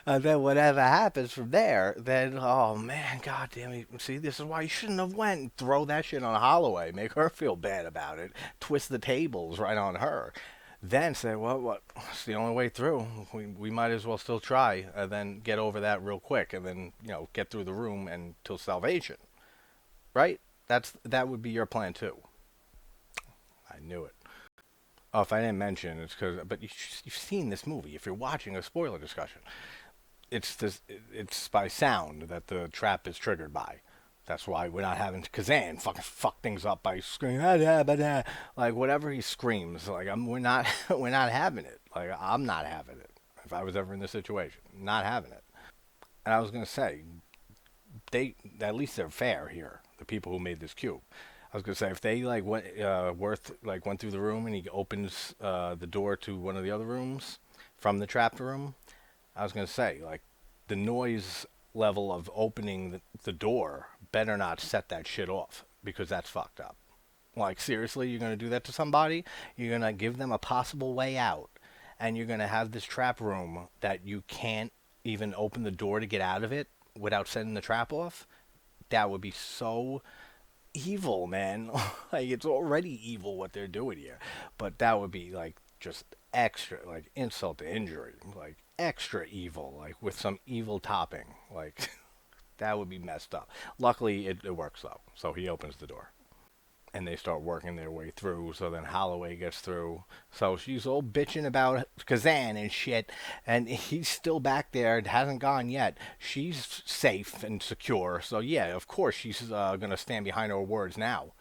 And then whatever happens from there, then oh man, god damn it! See, this is why you shouldn't have went. Throw that shit on Holloway, make her feel bad about it, twist the tables right on her. Then say, well, what? It's the only way through. We might as well still try, and then get over that real quick, and then get through the room and till salvation. Right? That would be your plan too. I knew it. Oh, if I didn't mention, it's because, but you've seen this movie. If you're watching a spoiler discussion, it's by sound that the trap is triggered by. That's why we're not having Kazan fuck things up by screaming, like whatever he screams. Like we're not we're not having it. Like I'm not having it. If I was ever in this situation, not having it. And I was gonna say, they at least they're fair here. The people who made this cube. I was gonna say if they like went through the room and he opens the door to one of the other rooms from the trapped room. I was gonna say like the noise level of opening the door better not set that shit off because that's fucked up. Like, seriously, you're going to do that to somebody? You're going to give them a possible way out. And you're going to have this trap room that you can't even open the door to get out of it without setting the trap off? That would be so evil, man. Like, it's already evil what they're doing here. But that would be, like, just extra, like, insult to injury. Like, extra evil, like, with some evil topping. Like, that would be messed up. Luckily, it works, though. So he opens the door. And they start working their way through. So then Holloway gets through. So she's all bitching about Kazan and shit, and he's still back there. It hasn't gone yet. She's safe and secure. So yeah, of course she's gonna stand behind her words now.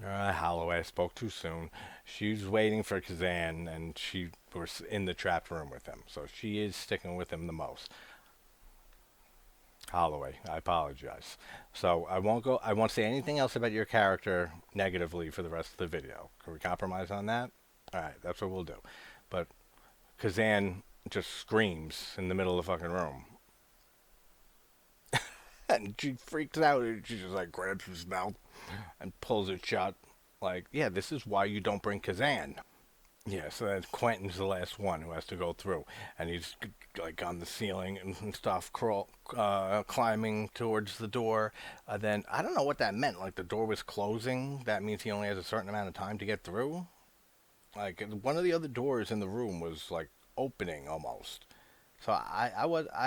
Holloway spoke too soon. She's waiting for Kazan, and she was in the trapped room with him. So she is sticking with him the most. Holloway, I apologize. So I won't say anything else about your character negatively for the rest of the video. Can we compromise on that? All right, that's what we'll do. But Kazan just screams in the middle of the fucking room. And she freaks out, and she just like grabs his mouth and pulls it shut. Like, yeah, this is why you don't bring Kazan. Yeah, so then Quentin's the last one who has to go through, and he's like on the ceiling and stuff, climbing towards the door. Then I don't know what that meant. Like the door was closing. That means he only has a certain amount of time to get through. Like one of the other doors in the room was like opening almost. So I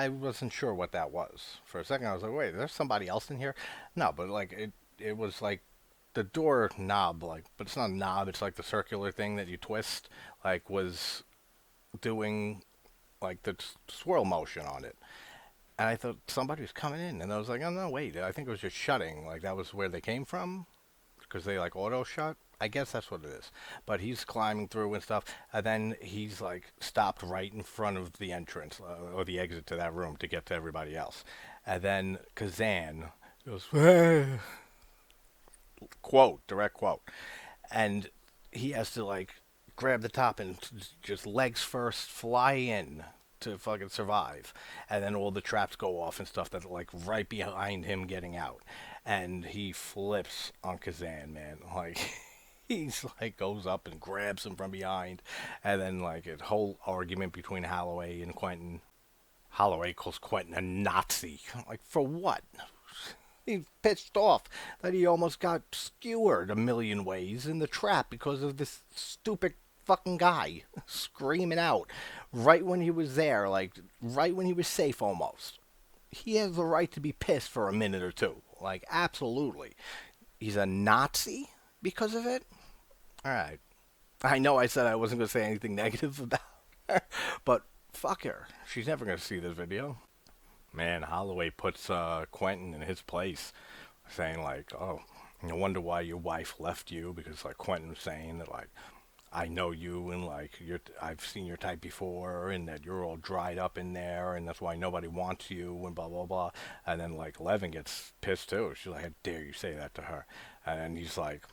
wasn't sure what that was. For a second, I was like, wait, there's somebody else in here? No, but like it was like the door knob, like, but it's not a knob. It's like the circular thing that you twist, like, was doing like the swirl motion on it. And I thought somebody was coming in, and I was like, oh no, wait, I think it was just shutting. Like that was where they came from, because they like auto shut. I guess that's what it is. But he's climbing through and stuff, and then he's like stopped right in front of the entrance or the exit to that room to get to everybody else. And then Kazan goes, quote, direct quote, and he has to like grab the top and just legs first fly in to fucking survive, and then all the traps go off and stuff that are like right behind him getting out, and he flips on Kazan, man, like. He's like goes up and grabs him from behind, and then like a whole argument between Holloway and Quentin. Holloway calls Quentin a Nazi. Like for what? He's pissed off that he almost got skewered a million ways in the trap because of this stupid fucking guy screaming out right when he was there, like right when he was safe almost. He has the right to be pissed for a minute or two. Like, absolutely. He's a Nazi because of it? Alright. I know I said I wasn't going to say anything negative about her, but fuck her. She's never going to see this video. Man, Holloway puts Quentin in his place, saying like, "Oh, no wonder why your wife left you," because like Quentin was saying that like, "I know you and like I've seen your type before, and that you're all dried up in there, and that's why nobody wants you," and blah blah blah. And then like Levin gets pissed too. She's like, "How dare you say that to her?" And he's like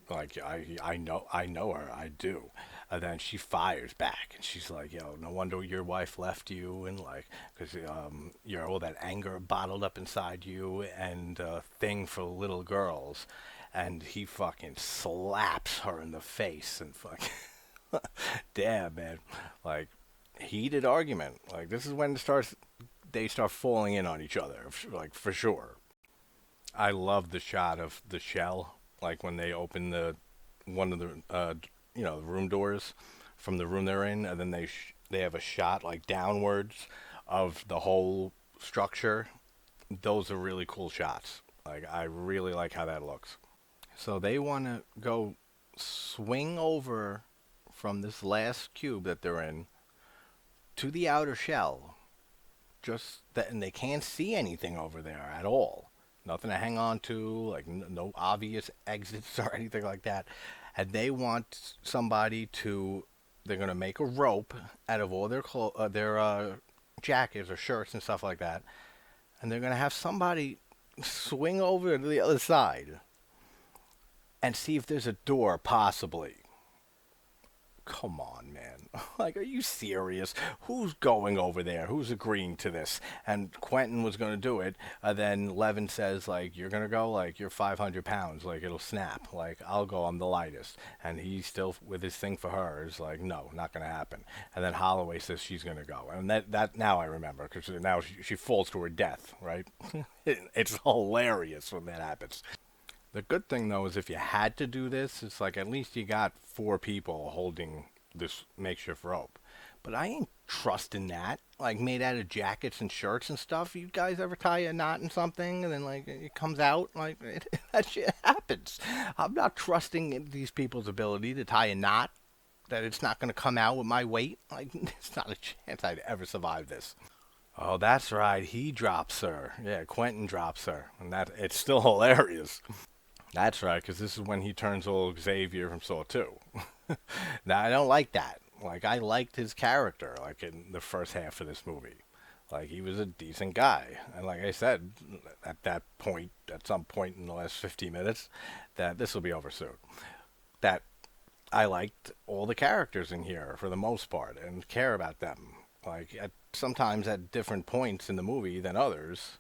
I know her, I do. And then she fires back, and she's like, "Yo, no wonder your wife left you, and like, cause you're all that anger bottled up inside you, and thing for little girls." And he fucking slaps her in the face, and fucking, damn man, like heated argument. Like this is when they start falling in on each other, like for sure. I love the shot of the shell, like when they open the one of the the room doors from the room they're in, and then they have a shot like downwards of the whole structure. Those are really cool shots. Like I really like how that looks. So they want to go swing over from this last cube that they're in to the outer shell. Just that, and they can't see anything over there at all. Nothing to hang on to, like no obvious exits or anything like that. And they want somebody to. They're gonna make a rope out of all their jackets or shirts and stuff like that, and they're gonna have somebody swing over to the other side and see if there's a door possibly. come on, man. Like, are you serious? Who's going over there? Who's agreeing to this? And Quentin was going to do it. Then Levin says, like, you're going to go? Like, you're 500 pounds. Like, it'll snap. Like, I'll go. I'm the lightest. And he's still, with his thing for her, is like, no, not going to happen. And then Holloway says she's going to go. And that now I remember, because now she falls to her death, right? It's hilarious when that happens. The good thing though is if you had to do this, it's like at least you got four people holding this makeshift rope. But I ain't trusting that. Like made out of jackets and shirts and stuff. You guys ever tie a knot in something and then like it comes out? Like that shit happens. I'm not trusting in these people's ability to tie a knot. That it's not going to come out with my weight. Like it's not a chance I'd ever survive this. Oh, that's right. He drops her. Yeah, Quentin drops her, and that it's still hilarious. That's right, because this is when he turns old Xavier from Saw 2. Now, I don't like that. Like, I liked his character, like, in the first half of this movie. Like, he was a decent guy. And like I said, at that point, at some point in the last 15 minutes, that this will be over soon. That I liked all the characters in here, for the most part, and care about them. Like, sometimes at different points in the movie than others,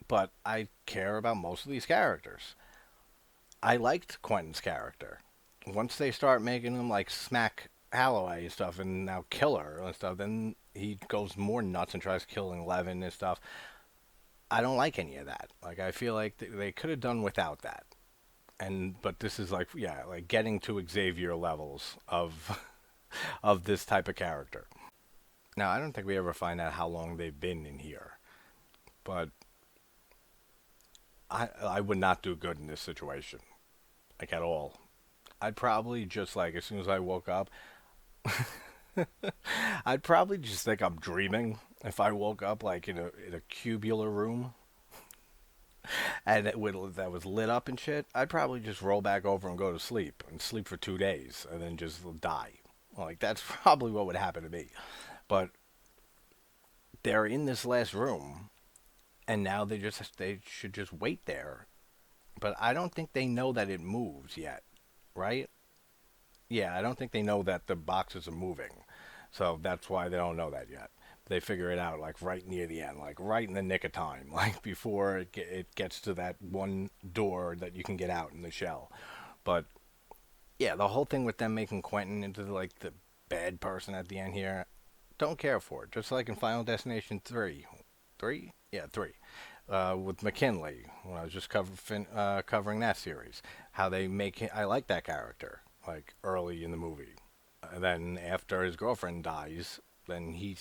but I care about most of these characters. I liked Quentin's character. Once they start making him like smack Holloway and stuff, and now kill her and stuff, then he goes more nuts and tries killing Levin and stuff. I don't like any of that. Like I feel like they could have done without that. And but this is like yeah, like getting to Xavier levels of of this type of character. Now I don't think we ever find out how long they've been in here, but I would not do good in this situation, like at all. I'd probably just like as soon as I woke up, I'd probably just think I'm dreaming if I woke up like in a cubular room and that was lit up and shit. I'd probably just roll back over and go to sleep and sleep for 2 days and then just die. Like that's probably what would happen to me. But they're in this last room and now they should just wait there. But I don't think they know that it moves yet, right? Yeah, I don't think they know that the boxes are moving. So that's why they don't know that yet. They figure it out like right near the end, like right in the nick of time, like before it gets to that one door that you can get out in the shell. But yeah, the whole thing with them making Quentin into like the bad person at the end here, don't care for it. Just like in Final Destination 3. 3? Yeah, 3. With McKinley, when I was just covering that series. How they make him, I like that character, like early in the movie. And then after his girlfriend dies, then he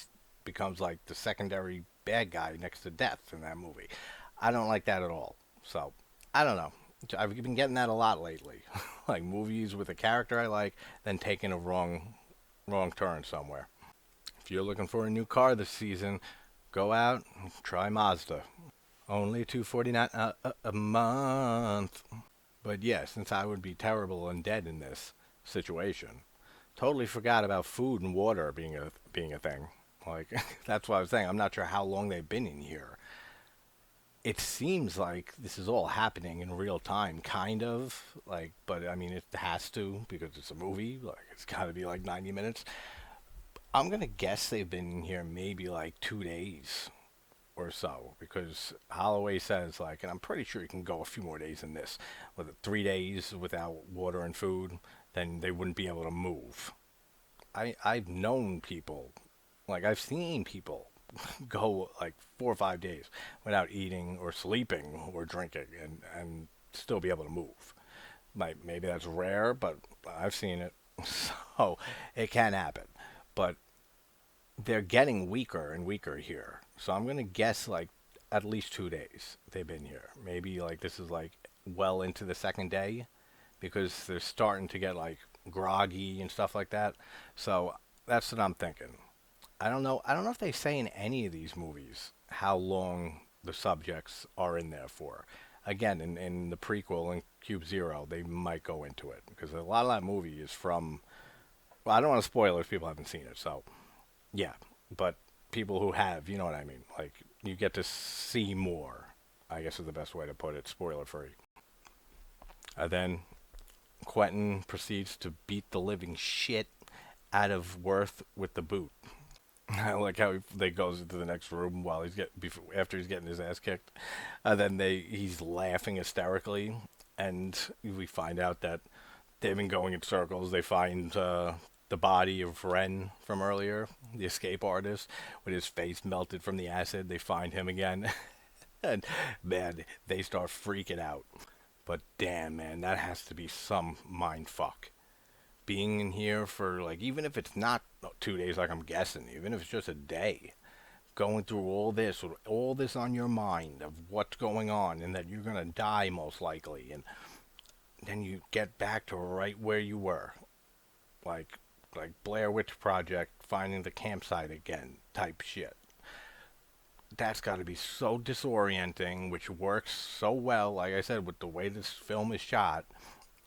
becomes like the secondary bad guy next to Death in that movie. I don't like that at all. So, I don't know. I've been getting that a lot lately. Like movies with a character I like, then taking a wrong turn somewhere. If you're looking for a new car this season, go out and try Mazda. Only 249 a month. But yeah, since I would be terrible and dead in this situation, totally forgot about food and water being a thing. Like that's what I was saying. I'm not sure how long they've been in here. It seems like this is all happening in real time, kind of. Like, but I mean, it has to because it's a movie. Like, it's got to be like 90 minutes. I'm gonna guess they've been in here maybe like 2 days or so because Holloway says like, and I'm pretty sure you can go a few more days than this. With 3 days without water and food, then they wouldn't be able to move. I've known people, like I've seen people go like 4 or 5 days without eating or sleeping or drinking and still be able to move. Maybe that's rare, but I've seen it, so it can happen. But they're getting weaker and weaker here. So I'm gonna guess like at least 2 days they've been here. Maybe like this is like well into the second day because they're starting to get like groggy and stuff like that. So that's what I'm thinking. I don't know. I don't know if they say in any of these movies how long the subjects are in there for. Again, in the prequel in Cube Zero, they might go into it because a lot of that movie is from. Well, I don't want to spoil it if people haven't seen it. So yeah, but people who have, you know what I mean. Like you get to see more. I guess is the best way to put it. Spoiler free. And then Quentin proceeds to beat the living shit out of worth with the boot. I like how they goes into the next room while he's before after he's getting his ass kicked, and then he's laughing hysterically, and we find out that they've been going in circles. They find the body of Ren from earlier, the escape artist, with his face melted from the acid. They find him again, and man, they start freaking out. But damn, man, that has to be some mind fuck. Being in here for like, even if it's not 2 days, like I'm guessing, even if it's just a day, going through all this with all this on your mind of what's going on and that you're gonna die most likely, and then you get back to right where you were, like Blair Witch Project, finding the campsite again type shit. That's got to be so disorienting, which works so well, like I said, with the way this film is shot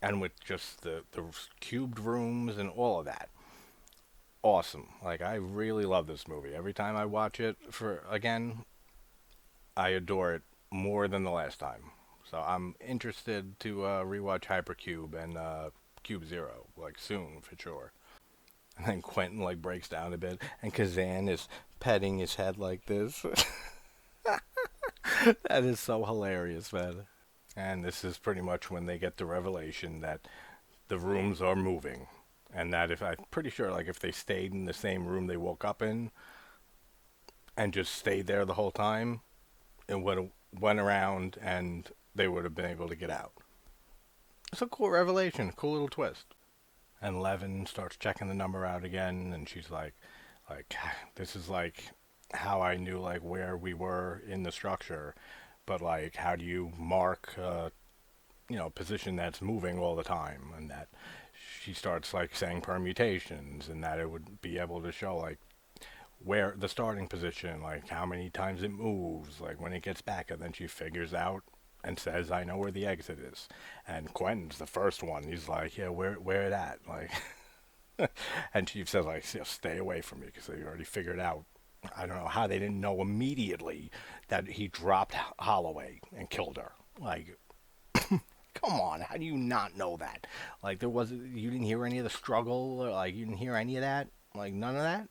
and with just the cubed rooms and all of that. Awesome. Like, I really love this movie. Every time I watch it for again, I adore it more than the last time. So I'm interested to rewatch Hypercube and Cube Zero, like soon for sure. And then Quentin like breaks down a bit, and Kazan is petting his head like this. That is so hilarious, man. And this is pretty much when they get the revelation that the rooms are moving, and that if I'm pretty sure, like if they stayed in the same room they woke up in and just stayed there the whole time, it would have went around and they would have been able to get out. It's a cool revelation, cool little twist. And Levin starts checking the number out again, and she's like this is like how I knew like where we were in the structure, but like how do you mark position that's moving all the time, and that she starts like saying permutations, and that it would be able to show like where the starting position, like how many times it moves, like when it gets back, and then she figures out and says, "I know where the exit is." And Quentin's the first one. He's like, "Yeah, where it at?" Like, and she says, like, "Stay away from me," because they already figured out. I don't know how they didn't know immediately that he dropped Holloway and killed her. Like, come on, how do you not know that? Like, you didn't hear any of the struggle, or like you didn't hear any of that, like none of that.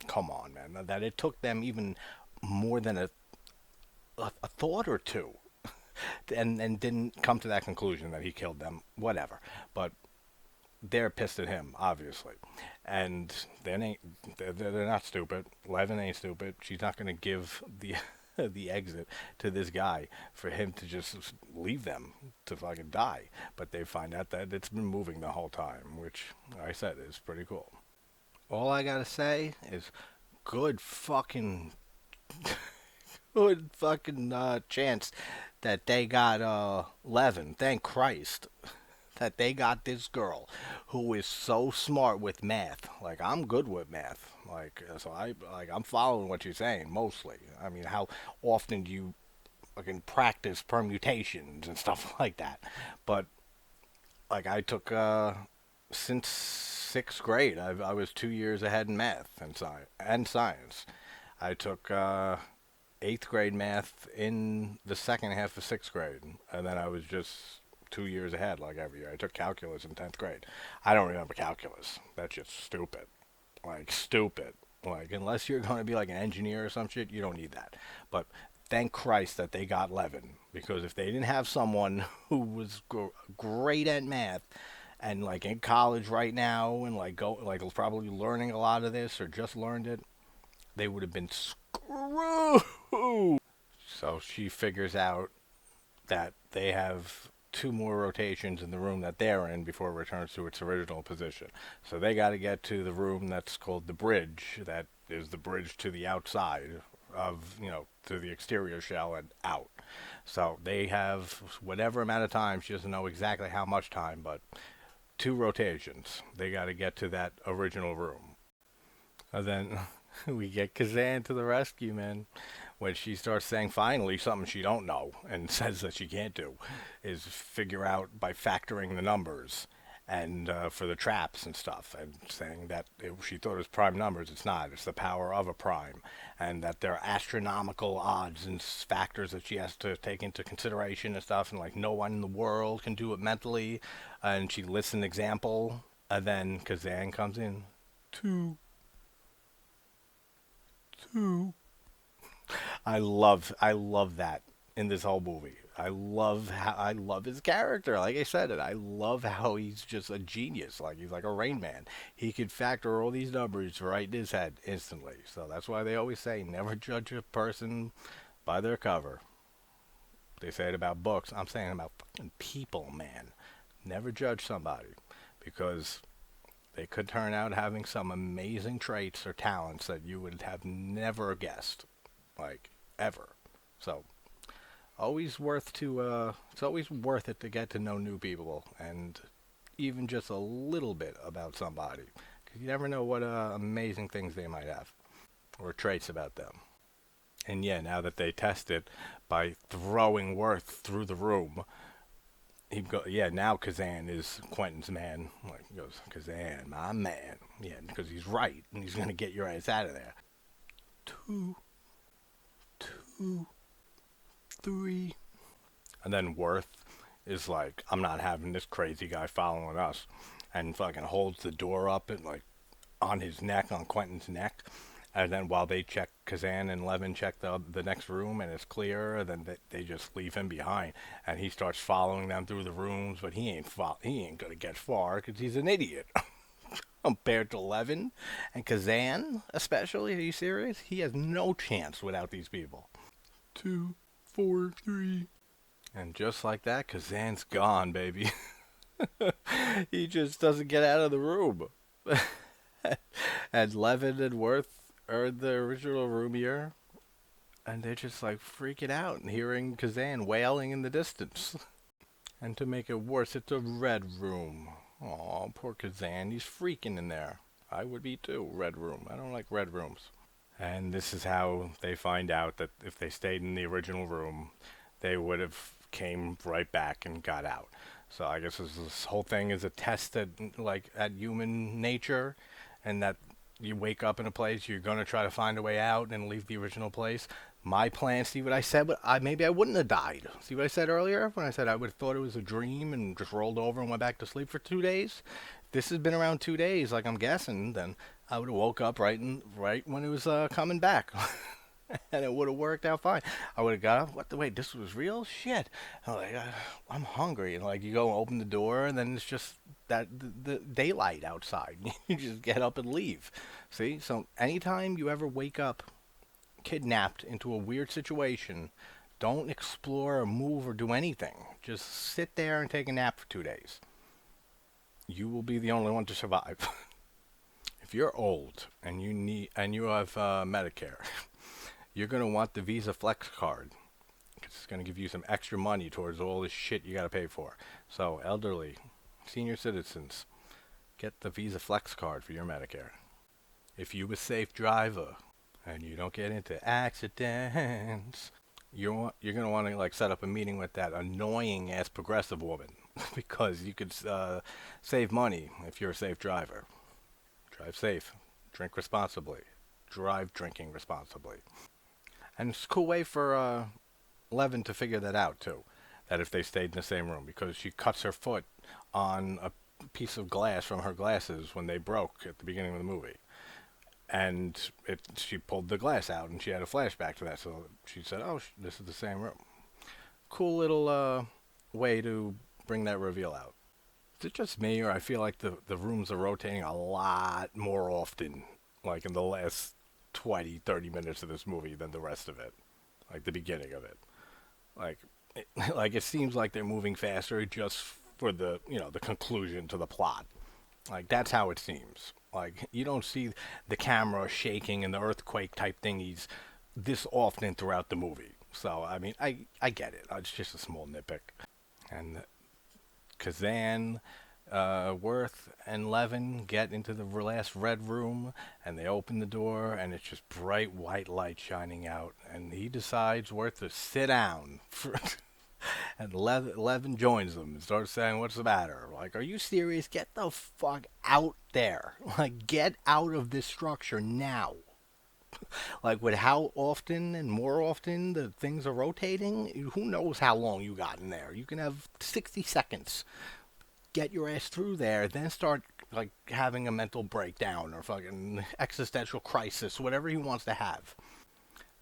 Come on, man. That it took them even more than a thought or two, and didn't come to that conclusion that he killed them. Whatever, but they're pissed at him, obviously, and they're not stupid. Levin ain't stupid. She's not gonna give the the exit to this guy for him to just leave them to fucking die. But they find out that it's been moving the whole time, which like I said is pretty cool. All I gotta say is good fucking good fucking chance that they got Levin. Thank Christ that they got this girl who is so smart with math. Like I'm good with math. Like so I'm following what you're saying mostly. I mean, how often do you fucking practice permutations and stuff like that? But like I took since sixth grade, I was 2 years ahead in math and science. I took eighth grade math in the second half of sixth grade, and then I was just 2 years ahead like every year. I took calculus in 10th grade. I don't remember calculus. That's just stupid. Like, stupid. Like, unless you're going to be like an engineer or some shit, you don't need that. But thank Christ that they got Levin, because if they didn't have someone who was great at math and like in college right now and like probably learning a lot of this or just learned it, they would have been screwed. So she figures out that they have two more rotations in the room that they're in before it returns to its original position. So they got to get to the room that's called the bridge, that is the bridge to the outside of, to the exterior shell and out. So they have whatever amount of time, she doesn't know exactly how much time, but two rotations. They got to get to that original room. And then we get Kazan to the rescue, man. When she starts saying finally something she don't know and says that she can't do is figure out by factoring the numbers and for the traps and stuff, and saying that she thought it was prime numbers. It's not. It's the power of a prime, and that there are astronomical odds and factors that she has to take into consideration and stuff, and like no one in the world can do it mentally. And she lists an example And then Kazan comes in. Two, two. I love that in this whole movie. I love his character. Like I said, and I love how he's just a genius. Like he's like a Rain Man. He could factor all these numbers right in his head instantly. So that's why they always say never judge a person by their cover. They say it about books. I'm saying about fucking people, man. Never judge somebody because they could turn out having some amazing traits or talents that you would have never guessed, like ever. So it's always worth it to get to know new people and even just a little bit about somebody because you never know what amazing things they might have or traits about them. And yeah, now that they test it by throwing Worth through the room, yeah, now Kazan is Quentin's man. Like he goes, Kazan, my man. Yeah, because he's right, and he's gonna get your ass out of there. Two, two, three. And then Worth is like, I'm not having this crazy guy following us, and fucking holds the door up and like on his neck, on Quentin's neck. And then while they check, Kazan and Levin check the next room and it's clear, then they just leave him behind. And he starts following them through the rooms, but he ain't gonna get far because he's an idiot. Compared to Levin and Kazan, especially, are you serious? He has no chance without these people. Two, four, three. And just like that, Kazan's gone, baby. He just doesn't get out of the room. And Levin and Worth are in the original room here, and they're just like freaking out and hearing Kazan wailing in the distance. And to make it worse, it's a red room. Oh, poor Kazan, he's freaking in there. I would be too, red room. I don't like red rooms. And this is how they find out that if they stayed in the original room, they would have came right back and got out. So I guess this whole thing is a test at human nature, and that you wake up in a place, you're gonna try to find a way out and leave the original place. My plan, see what I said, but maybe I wouldn't have died. See what I said earlier when I said I would have thought it was a dream and just rolled over and went back to sleep for 2 days. If this has been around 2 days, like I'm guessing, then I would have woke up right when it was coming back. And it would have worked out fine. I would have got up. Wait, this was real shit. I'm like, I'm hungry, and like you go and open the door, and then it's just the daylight outside. You just get up and leave. See, so anytime you ever wake up kidnapped into a weird situation, don't explore or move or do anything. Just sit there and take a nap for 2 days. You will be the only one to survive. If you're old and you have Medicare. You're going to want the Visa Flex card. It's going to give you some extra money towards all this shit you got to pay for. So, elderly, senior citizens, get the Visa Flex card for your Medicare. If you're a safe driver and you don't get into accidents, you're going to want to like set up a meeting with that annoying ass progressive woman because you could save money if you're a safe driver. Drive safe, drink responsibly, drive drinking responsibly. And it's a cool way for Levin to figure that out, too. That if they stayed in the same room. Because she cuts her foot on a piece of glass from her glasses when they broke at the beginning of the movie. And she pulled the glass out and she had a flashback to that. So she said, oh, this is the same room. Cool little way to bring that reveal out. Is it just me or I feel like the rooms are rotating a lot more often, like in the last 20, 30 minutes of this movie than the rest of it. Like the beginning of it. Like it seems like they're moving faster just for the conclusion to the plot. Like that's how it seems. Like you don't see the camera shaking and the earthquake type thingies this often throughout the movie. So I mean I get it. It's just a small nitpick. And Kazan, Worth and Levin get into the last red room and they open the door and it's just bright white light shining out and he decides Worth to sit down and Levin joins them and starts saying, what's the matter? Like, are you serious? Get the fuck out there. Like, get out of this structure now. Like, with how often and more often the things are rotating, who knows how long you got in there. You can have 60 seconds. Get your ass through there, then start like having a mental breakdown or fucking existential crisis, whatever he wants to have.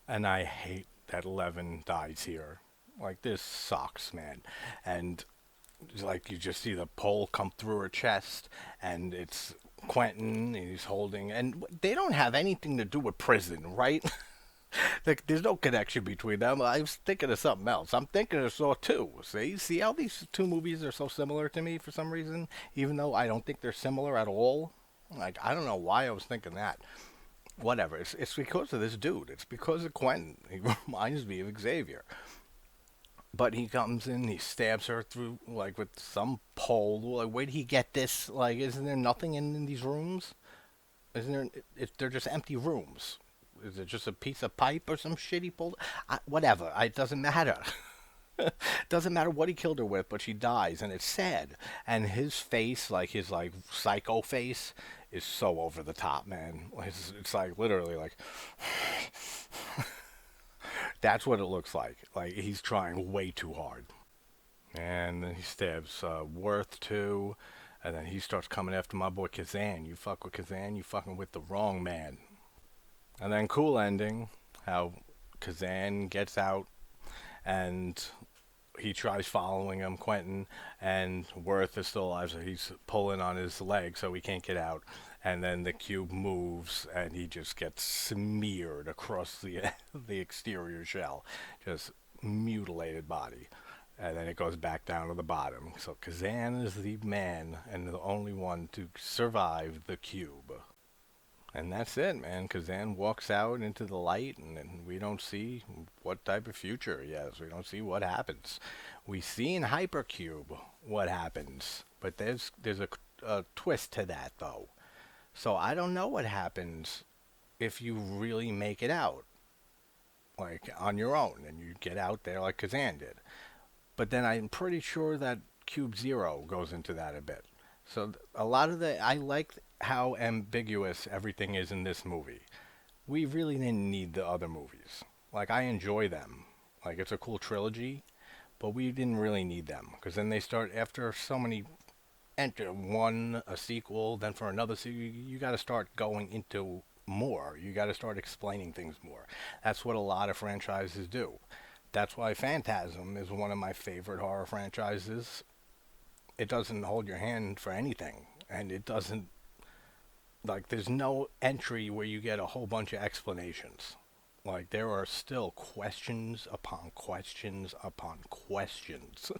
And I hate that 11 dies here. Like, this sucks, man. And like, you just see the pole come through her chest, and it's Quentin, and he's holding, and they don't have anything to do with prison, right? Like, there's no connection between them. I was thinking of something else. I'm thinking of Saw 2. See how these two movies are so similar to me for some reason, even though I don't think they're similar at all. Like, I don't know why I was thinking that. Whatever. It's because of this dude. It's because of Quentin. He reminds me of Xavier. But he comes in, he stabs her through, like, with some pole. Like, where did he get this? Like, isn't there nothing in these rooms? Isn't there? They're just empty rooms. Is it just a piece of pipe or some shit he pulled? Whatever. It doesn't matter. Doesn't matter what he killed her with, but she dies, and it's sad. And his face, like his like psycho face, is so over the top, man. It's like literally like that's what it looks like. Like he's trying way too hard. And then he stabs Worth too, and then he starts coming after my boy Kazan. You fuck with Kazan, you fucking with the wrong man. And then cool ending, how Kazan gets out and he tries following him, Quentin, and Worth is still alive, so he's pulling on his leg so he can't get out. And then the cube moves, and he just gets smeared across the the exterior shell, just mutilated body. And then it goes back down to the bottom. So Kazan is the man and the only one to survive the cube. And that's it, man. Kazan walks out into the light, and we don't see what type of future he has. We don't see what happens. We see in Hypercube what happens, but there's a twist to that, though. So I don't know what happens if you really make it out, like on your own, and you get out there like Kazan did. But then I'm pretty sure that Cube Zero goes into that a bit. So a lot of I like how ambiguous everything is in this movie. We really didn't need the other movies. Like, I enjoy them. Like, it's a cool trilogy, but we didn't really need them. Because then they start, after so many, enter one, a sequel, then for another sequel, you got to start going into more. You got to start explaining things more. That's what a lot of franchises do. That's why Phantasm is one of my favorite horror franchises. It doesn't hold your hand for anything, and it doesn't, like, there's no entry where you get a whole bunch of explanations. Like, there are still questions upon questions upon questions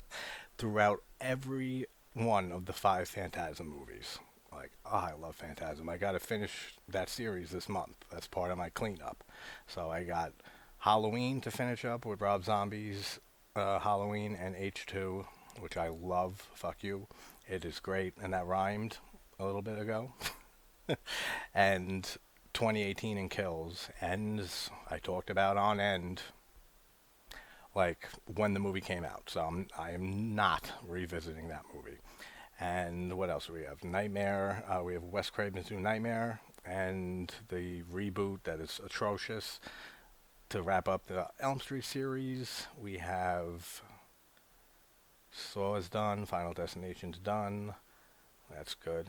throughout every one of the five Phantasm movies. Like, oh, I love Phantasm. I gotta finish that series this month. That's part of my cleanup. So I got Halloween to finish up with Rob Zombie's Halloween, and H2, which I love. Fuck you. It is great, and that rhymed a little bit ago. And 2018 in Kills ends, I talked about on end, like when the movie came out. So I am not revisiting that movie. And what else do we have? Nightmare. We have Wes Craven's New Nightmare and the reboot that is atrocious. To wrap up the Elm Street series, we have Saw is done, Final Destination's done. That's good.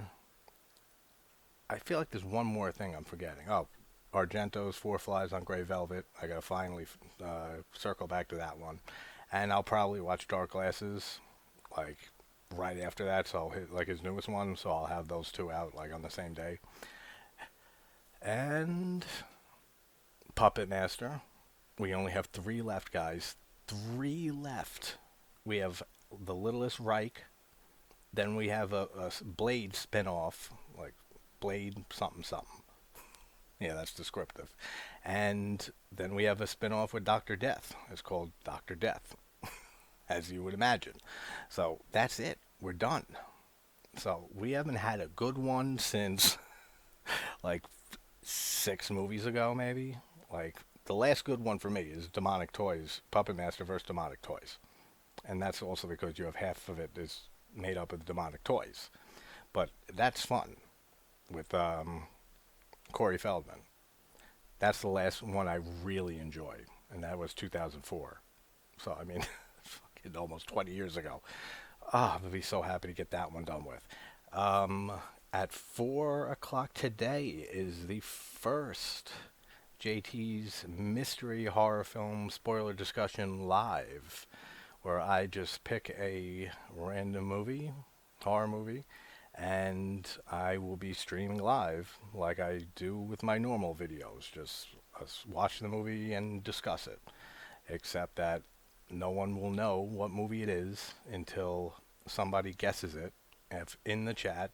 I feel like there's one more thing I'm forgetting. Oh, Argento's Four Flies on Grey Velvet. I gotta finally circle back to that one. And I'll probably watch Dark Glasses, like, right after that, so like his newest one, so I'll have those two out, like, on the same day. And Puppet Master. We only have 3 left, guys. 3 left. We have The Littlest Reich. Then we have a Blade spinoff, like Blade something something. Yeah, that's descriptive. And then we have a spinoff with Dr. Death. It's called Dr. Death, as you would imagine. So that's it. We're done. So we haven't had a good one since like 6 movies ago, maybe. Like, the last good one for me is Demonic Toys, Puppet Master vs. Demonic Toys. And that's also because you have half of it is made up of demonic toys. But that's fun with Corey Feldman. That's the last one I really enjoyed, and that was 2004. So, I mean, fucking almost 20 years ago. Ah, I'd be so happy to get that one done with. At 4 o'clock today is the first JT's mystery horror film spoiler discussion live, where I just pick a random movie, horror movie, and I will be streaming live like I do with my normal videos. Just us watch the movie and discuss it, except that no one will know what movie it is until somebody guesses it in the chat,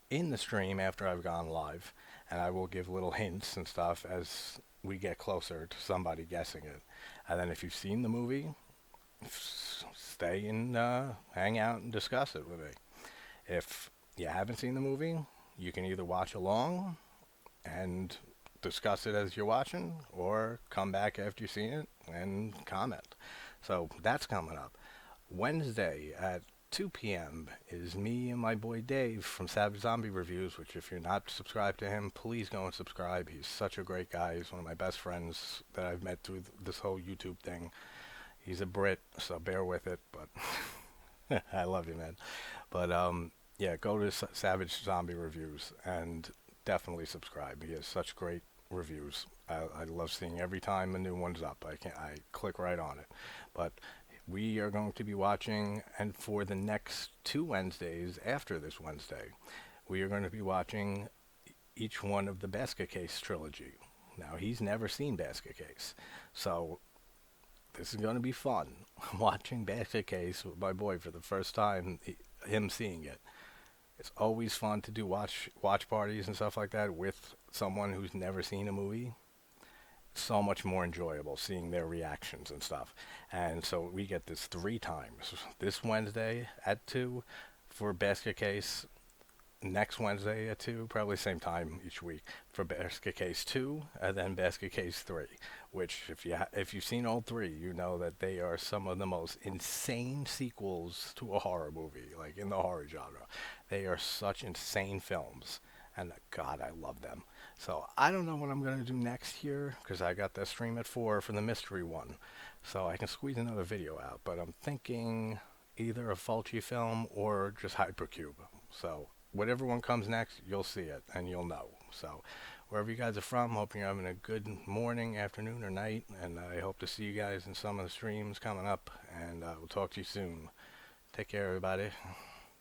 in the stream after I've gone live, and I will give little hints and stuff as we get closer to somebody guessing it. And then if you've seen the movie, stay and hang out and discuss it with me. If you haven't seen the movie, you can either watch along and discuss it as you're watching, or come back after you've seen it and comment. So that's coming up. Wednesday at 2 p.m. is me and my boy Dave from Savage Zombie Reviews, which if you're not subscribed to him, please go and subscribe. He's such a great guy. He's one of my best friends that I've met through this whole YouTube thing. He's a Brit, so bear with it, but I love you, man. But yeah, go to Savage Zombie Reviews and definitely subscribe. He has such great reviews. I love seeing every time a new one's up. I click right on it. But we are going to be watching, and for the next 2 Wednesdays after this Wednesday, we are going to be watching each one of the Basket Case trilogy. Now, he's never seen Basket Case, so this is going to be fun. Watching Basket Case with my boy for the first time, him seeing it. It's always fun to do watch parties and stuff like that with someone who's never seen a movie. So much more enjoyable seeing their reactions and stuff. And so we get this 3 times. This Wednesday at 2 for Basket Case. Next Wednesday at 2, probably same time each week for Basket Case 2, and then Basket Case 3. Which, if you've seen all three, you know that they are some of the most insane sequels to a horror movie, like in the horror genre. They are such insane films, and God, I love them. So I don't know what I'm gonna do next year because I got that stream at 4 for the mystery one, so I can squeeze another video out. But I'm thinking either a Fulci film or just Hypercube. So whatever one comes next, you'll see it and you'll know. So wherever you guys are from, hope you're having a good morning, afternoon, or night, and I hope to see you guys in some of the streams coming up, and we'll talk to you soon. Take care, everybody.